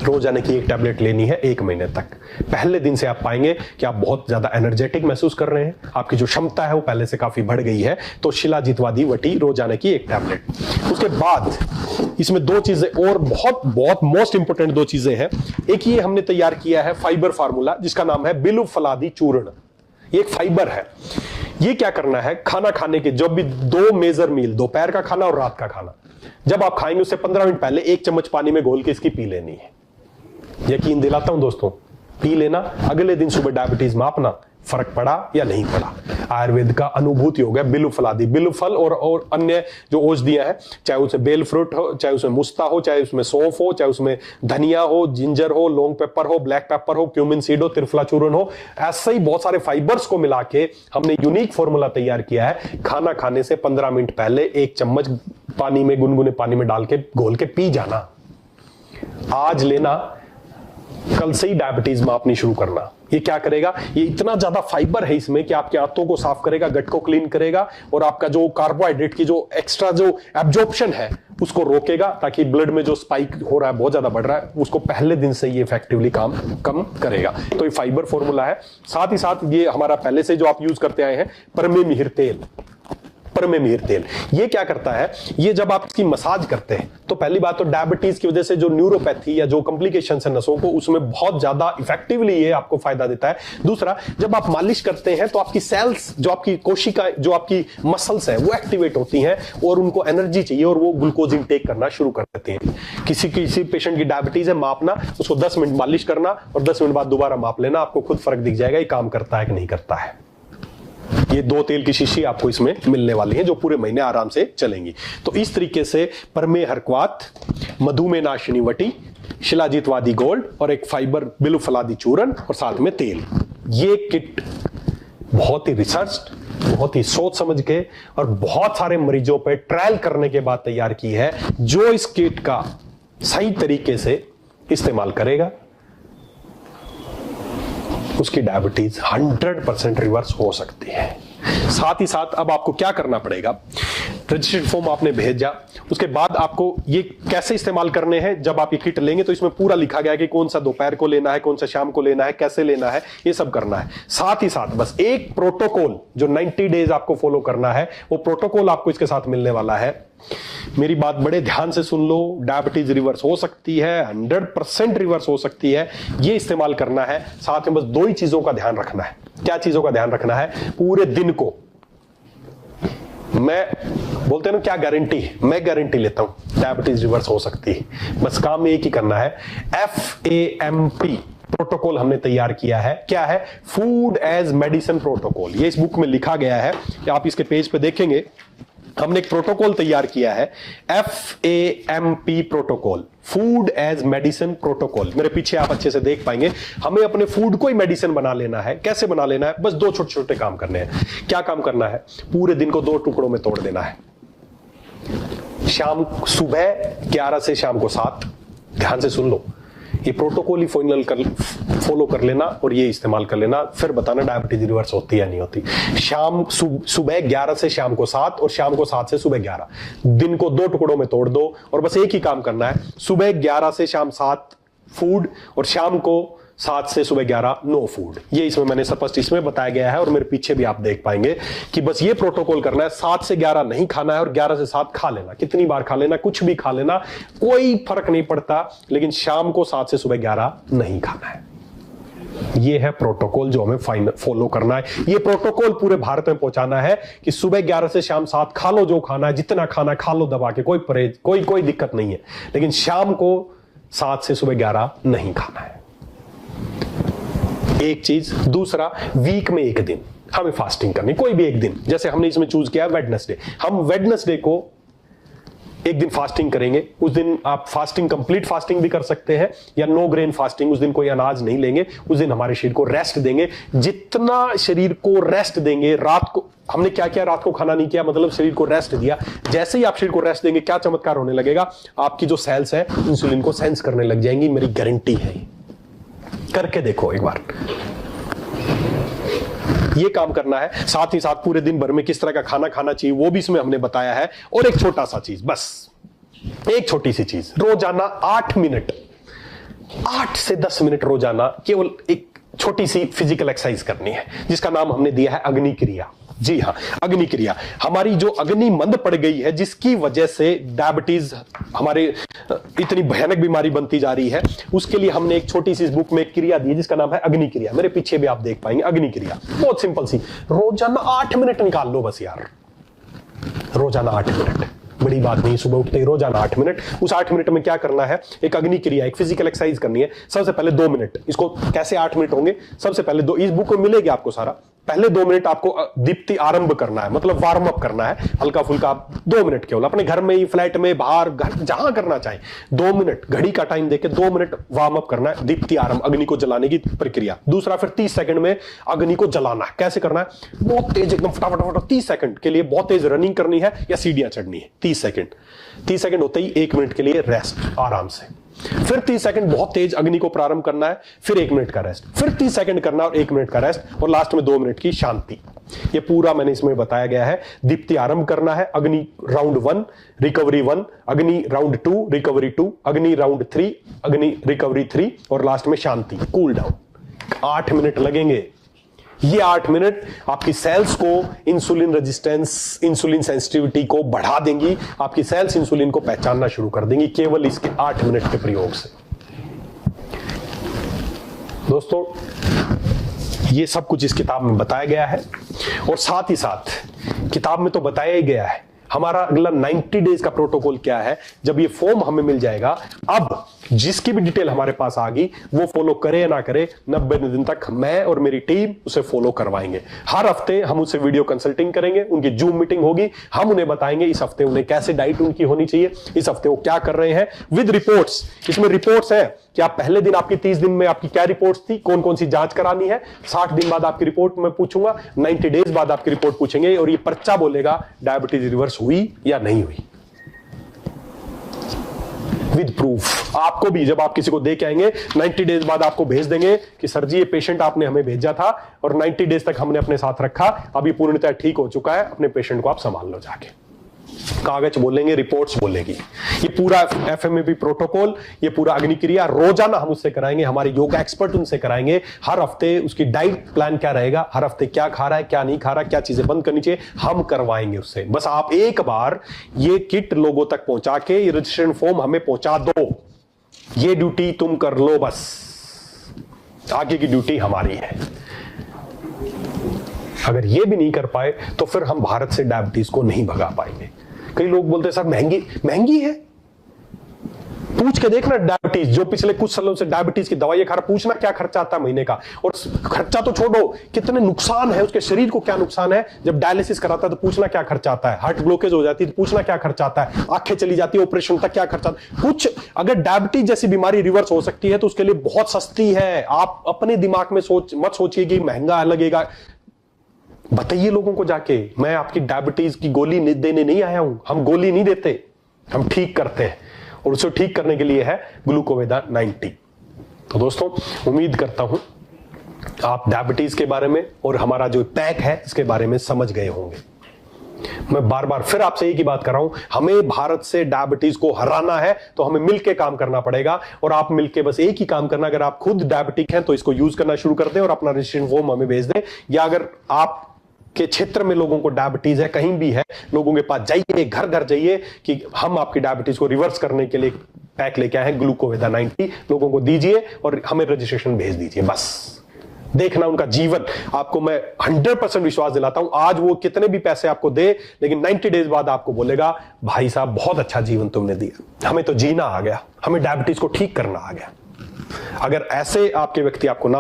A: रोजाना की 1 टैबलेट लेनी है 1 महीने तक। पहले दिन से आप पाएंगे कि आप बहुत ज्यादा एनर्जेटिक महसूस कर रहे हैं, आपकी जो क्षमता है वो पहले से काफी बढ़ गई है। तो शिलाजीतवादी वटी रोजाना की 1 टैबलेट। उसके बाद इसमें 2 चीजें और बहुत मोस्ट इंपोर्टेंट 2 चीजें हैं। एक ये हमने तैयार किया है फाइबर फार्मूला जिसका नाम है बिलु फलादी चूर्ण। ये एक फाइबर है। ये क्या करना है, खाना खाने के जब भी 2 मेजर मील, दोपहर का खाना और रात का खाना, जब आप खाएंगे उससे 15 मिनट पहले 1 चम्मच पानी में घोल के इसकी पी लेनी है। यकीन दिलाता हूं दोस्तों, पी लेना, अगले दिन सुबह डायबिटीज मापना, फर्क पड़ा या नहीं पड़ा। आयुर्वेद का अनुभूति हो गया बिलु फलादी, बिलु फल और अन्य जो औषधियां हैं, चाहे उसमें बेल फ्रूट हो, चाहे उसमें मुस्ता हो, चाहे उसमें सौंफ हो, चाहे उसमें धनिया हो, जिंजर हो, लॉन्ग पेपर हो, ब्लैक पेपर हो, क्यूमिन सीड हो, त्रिफला चूर्ण हो, ऐसे ही बहुत सारे फाइबर्स को मिला के हमने यूनिक फॉर्मूला तैयार किया है। खाना खाने से 15 मिनट पहले 1 चम्मच पानी में, गुनगुने पानी में डाल के घोल के पी जाना। आज लेना, कल से ही डायबिटीज मापनी शुरू करना। ये क्या करेगा, ये इतना ज्यादा फाइबर है इसमें कि आपके आंतों को साफ करेगा, गट को क्लीन करेगा और आपका जो कार्बोहाइड्रेट की जो एक्स्ट्रा जो एब्जॉर्प्शन है उसको रोकेगा, ताकि ब्लड में जो स्पाइक हो रहा है, बहुत ज्यादा बढ़ रहा है, उसको पहले दिन से ये इफेक्टिवली काम कम करेगा। तो ये फाइबर फॉर्मूला है। साथ ही साथ ये हमारा पहले से जो आप यूज करते आए हैं परमे मिहिर तेल, परमे मिहिर तेल, ये क्या करता है, ये जब आप इसकी मसाज करते हैं तो पहली बात तो डायबिटीज की वजह से जो न्यूरोपैथी या जो कॉम्प्लिकेशंस है नसों को, उसमें बहुत ज्यादा इफेक्टिवली ये आपको फायदा देता है। दूसरा, जब आप मालिश करते हैं तो आपकी सेल्स, जो आपकी कोशिका, जो आपकी मसल्स हैं वो एक्टिवेट होती हैं और उनको एनर्जी चाहिए और वो ग्लूकोज इंटेक करना शुरू कर देते हैं। किसी पेशेंट की डायबिटीज है, मापना, उसको 10 मिनट मालिश करना और 10 मिनट बाद दोबारा माप लेना, आपको खुद फर्क दिख जाएगा ये काम करता है कि नहीं करता है। ये 2 तेल की शीशी आपको इसमें मिलने वाली है जो पूरे महीने आराम से चलेंगी। तो इस तरीके से परमे हरक्वात, मधुमेह नाशिनी वटी, शिलाजीतवादी गोल्ड और एक फाइबर बिलु फलादी चूर्ण और साथ में तेल, ये किट बहुत ही रिसर्च, बहुत ही सोच समझ के और बहुत सारे मरीजों पे ट्रायल करने के बाद तैयार की है। जो इस किट का सही तरीके से इस्तेमाल करेगा उसकी डायबिटीज 100% रिवर्स हो सकती है। साथ ही साथ अब आपको क्या करना पड़ेगा, रजिस्ट्रेशन फॉर्म आपने भेजा, उसके बाद आपको ये कैसे इस्तेमाल करने हैं। जब आप ये किट लेंगे तो इसमें पूरा लिखा गया है कि कौन सा दोपहर को लेना है, कौन सा शाम को लेना है, कैसे लेना है, ये सब करना है। साथ ही साथ बस एक प्रोटोकॉल जो 90 डेज आपको फॉलो करना है, वो प्रोटोकॉल आपको इसके साथ मिलने वाला है। मेरी बात बड़े ध्यान से सुन लो, डायबिटीज रिवर्स हो सकती है, 100% रिवर्स हो सकती है, ये इस्तेमाल करना है। साथ में बस 2 ही चीजों का ध्यान रखना है। क्या चीजों का ध्यान रखना है, पूरे दिन को, मैं बोलते हैं ना क्या गारंटी, मैं गारंटी लेता हूं डायबिटीज रिवर्स हो सकती है। बस काम एक ही करना है, FAMP प्रोटोकॉल हमने तैयार किया है। क्या है? Food as medicine protocol. ये इस बुक में लिखा गया है, आप इसके पेज पे देखेंगे। हमने एक प्रोटोकॉल तैयार किया है, FAMP protocol, food as medicine protocol. मेरे पीछे आप अच्छे से देख पाएंगे। हमें अपने फूड को ही मेडिसिन बना लेना है। कैसे बना लेना है? बस 2 छोटे छोटे काम करने हैं। क्या काम करना है? पूरे दिन को 2 टुकड़ों में तोड़ देना है। सुबह 11 से शाम को 7। ध्यान से सुन लो, ये प्रोटोकॉल ही फॉलो कर लेना और ये इस्तेमाल कर लेना, फिर बताना डायबिटीज रिवर्स होती है या नहीं होती। सुबह 11 से शाम को 7 और शाम को 7 से सुबह 11। दिन को 2 टुकड़ों में तोड़ दो और बस एक ही काम करना है, सुबह 11 से शाम 7 फूड और शाम को 7 से सुबह 11 नो फूड। ये इसमें मैंने स्पष्ट इसमें बताया गया है और मेरे पीछे भी आप देख पाएंगे कि बस ये प्रोटोकॉल करना है। 7 से 11 नहीं खाना है और 11 से 7 खा लेना। कितनी बार खा लेना, कुछ भी खा लेना, कोई फर्क नहीं पड़ता, लेकिन शाम को 7 से सुबह 11 नहीं खाना है। ये है प्रोटोकॉल जो हमें फॉलो करना है। ये प्रोटोकॉल पूरे भारत में पहुंचाना है कि सुबह 11 से शाम 7 खा लो, जो खाना है, जितना खाना खा लो दबा के, कोई दिक्कत नहीं है, लेकिन शाम को 7 से सुबह 11 नहीं खाना है। एक चीज। दूसरा, वीक में एक दिन हमें फास्टिंग करनी, कोई भी एक दिन। जैसे हमने इसमें चूज किया वेडनेसडे, हम वेडनेसडे को एक दिन फास्टिंग करेंगे। उस दिन आप फास्टिंग, कंप्लीट फास्टिंग भी कर सकते हैं या नो ग्रेन फास्टिंग। उस दिन कोई अनाज नहीं लेंगे, उस दिन हमारे शरीर को रेस्ट देंगे। जितना शरीर को रेस्ट देंगे, रात को हमने क्या किया, रात को खाना नहीं किया, मतलब शरीर को रेस्ट दिया। जैसे ही आप शरीर को रेस्ट देंगे, क्या चमत्कार होने लगेगा, आपकी जो सेल्स है इंसुलिन को सेंस करने लग जाएंगी। मेरी गारंटी है, करके देखो एक बार। ये काम करना है। साथ ही साथ पूरे दिन भर में किस तरह का खाना खाना चाहिए वो भी इसमें हमने बताया है। और एक छोटा सा चीज, बस एक छोटी सी चीज, रोजाना 8 मिनट, 8 से 10 मिनट रोजाना केवल एक छोटी सी फिजिकल एक्सरसाइज करनी है, जिसका नाम हमने दिया है अग्नि क्रिया। जी हां, अग्नि क्रिया। हमारी जो अग्नि मंद पड़ गई है, जिसकी वजह से डायबिटीज हमारे इतनी भयानक बीमारी बनती जा रही है, उसके लिए हमने एक छोटी सी इस बुक में एक क्रिया दी है जिसका नाम है अग्नि क्रिया। मेरे पीछे भी आप देख पाएंगे अग्नि क्रिया। बहुत सिंपल सी, रोजाना 8 मिनट निकाल लो बस यार, रोजाना 8 मिनट, बड़ी बात नहीं। सुबह उठते ही रोजाना 8 मिनट। उस 8 मिनट में क्या करना है, एक अग्नि क्रिया, एक फिजिकल एक्सरसाइज करनी है। सबसे पहले 2 मिनट, इसको कैसे 8 मिनट होंगे, सबसे पहले इस बुक में मिलेगी आपको सारा। पहले 2 मिनट आपको दीप्ति आरंभ करना है, मतलब वार्म अप करना है, हल्का फुल्का 2 मिनट केवल, अपने घर में ही, फ्लैट में, बाहर, घर जहां करना चाहे, 2 मिनट घड़ी का टाइम देके 2 मिनट वार्म अप करना है, दीप्ति आरंभ, अग्नि को जलाने की प्रक्रिया। दूसरा, फिर 30 सेकंड में अग्नि को जलाना है। कैसे करना है, बहुत तेज, एकदम फटाफट 30 सेकंड के लिए बहुत तेज रनिंग करनी है या सीढ़ियां चढ़नी है। 30 सेकंड होते ही 1 मिनट के लिए रेस्ट आराम से, फिर 30 सेकंड बहुत तेज अग्नि को प्रारंभ करना है, फिर 1 मिनट का रेस्ट, फिर 30 सेकंड करना और 1 मिनट का रेस्ट, और लास्ट में 2 मिनट की शांति। ये पूरा मैंने इसमें बताया गया है। दीप्ति आरंभ करना है, अग्नि राउंड 1 रिकवरी 1, अग्नि राउंड 2 रिकवरी 2, अग्नि राउंड 3 अग्नि रिकवरी 3, और लास्ट में शांति, कूल डाउन। 8 मिनट लगेंगे। ये 8 मिनट आपकी सेल्स को इंसुलिन रेजिस्टेंस, इंसुलिन सेंसिटिविटी को बढ़ा देंगी। आपकी सेल्स इंसुलिन को पहचानना शुरू कर देंगी केवल इसके 8 मिनट के प्रयोग से। दोस्तों, ये सब कुछ इस किताब में बताया गया है, और साथ ही साथ किताब में तो बताया ही गया है हमारा अगला 90 डेज का प्रोटोकॉल क्या है। जब ये फॉर्म हमें मिल जाएगा, अब जिसकी भी डिटेल हमारे पास आ गई, वो फॉलो करे या ना करे, 90 दिन तक मैं और मेरी टीम उसे फॉलो करवाएंगे। हर हफ्ते हम उससे वीडियो कंसल्टिंग करेंगे, उनकी जूम मीटिंग होगी, हम उन्हें बताएंगे इस हफ्ते उन्हें कैसे डाइट उनकी होनी चाहिए, इस हफ्ते वो क्या कर रहे हैं, विद रिपोर्ट्स। इसमें रिपोर्ट्स है कि आप पहले दिन, आपकी 30 दिन में आपकी क्या रिपोर्ट्स थी, कौन कौन सी जांच करानी है, 60 दिन बाद आपकी रिपोर्ट मैं पूछूंगा, 90 डेज बाद आपकी रिपोर्ट पूछेंगे, और ये पर्चा बोलेगा डायबिटीज रिवर्स हुई या नहीं हुई, विद प्रूफ। आपको भी, जब आप किसी को दे के आएंगे, 90 डेज बाद आपको भेज देंगे कि सर जी ये पेशेंट आपने हमें भेजा था और 90 डेज तक हमने अपने साथ रखा, अब ये पूर्णतः ठीक हो चुका है, अपने पेशेंट को आप संभाल लो जाके। कागज बोलेंगे, रिपोर्ट्स बोलेगी। ये पूरा FMAP प्रोटोकॉल, ये पूरा अग्नि क्रिया रोजाना हम उससे कराएंगे, हमारे योगा एक्सपर्ट उनसे कराएंगे। हर हफ्ते उसकी डाइट प्लान क्या रहेगा, हर हफ्ते क्या खा रहा है, क्या नहीं खा रहा, क्या चीजें बंद करनी चाहिए, हम करवाएंगे उससे। बस आप एक बार ये किट लोगों तक पहुंचा के, ये रजिस्ट्रेशन फॉर्म हमें पहुंचा दो, ये ड्यूटी तुम कर लो, बस आगे की ड्यूटी हमारी है। अगर ये भी नहीं कर पाए तो फिर हम भारत से डायबिटीज को नहीं भगा पाएंगे। कई लोग बोलते हैं सर महंगी है, पूछ के देखना डायबिटीज, जो पिछले कुछ सालों से डायबिटीज की दवाई खा रहा, पूछना क्या खर्चा आता है महीने का। और खर्चा तो छोड़ो, कितने नुकसान है उसके शरीर को, क्या नुकसान है। जब डायलिसिस कराता है तो पूछना क्या खर्चा आता है, हार्ट ब्लॉकेज हो जाती है तो पूछना क्या खर्चा आता है, आंखें चली जाती है ऑपरेशन तक क्या खर्चा। कुछ अगर डायबिटीज जैसी बीमारी रिवर्स हो सकती है तो उसके लिए बहुत सस्ती है। आप अपने दिमाग में मत सोचिए कि महंगा लगेगा। बताइए लोगों को जाके, मैं आपकी डायबिटीज की गोली देने नहीं आया हूं। हम गोली नहीं देते, हम ठीक करते हैं, और उसे ठीक करने के लिए है ग्लूकोवेदा 90। तो दोस्तों, उम्मीद करता हूं आप डायबिटीज के बारे में और हमारा जो पैक है इसके बारे में समझ गए होंगे। मैं बार बार फिर आपसे एक ही बात कर रहा हूं, हमें भारत से डायबिटीज को हराना है तो हमें मिलकर काम करना पड़ेगा। और आप मिलकर बस एक ही काम करना, अगर आप खुद डायबिटिक हैं तो इसको यूज करना शुरू कर दें और अपना रजिस्ट्रेशन फॉर्म हमें भेज दें, या अगर आप के क्षेत्र में लोगों को डायबिटीज है, कहीं भी है, लोगों के पास जाइए, घर घर जाइए कि हम आपकी डायबिटीज को रिवर्स करने के लिए पैक लेके आए हैं ग्लूकोवेदा 90, लोगों को दीजिए और हमें रजिस्ट्रेशन भेज दीजिए। बस देखना उनका जीवन, आपको मैं 100% विश्वास दिलाता हूं, आज वो कितने भी पैसे आपको दे, लेकिन 90 डेज बाद आपको बोलेगा भाई साहब बहुत अच्छा जीवन तुमने दिया, हमें तो जीना आ गया, हमें डायबिटीज को ठीक करना आ गया। अगर ऐसे आपके व्यक्ति आपको ना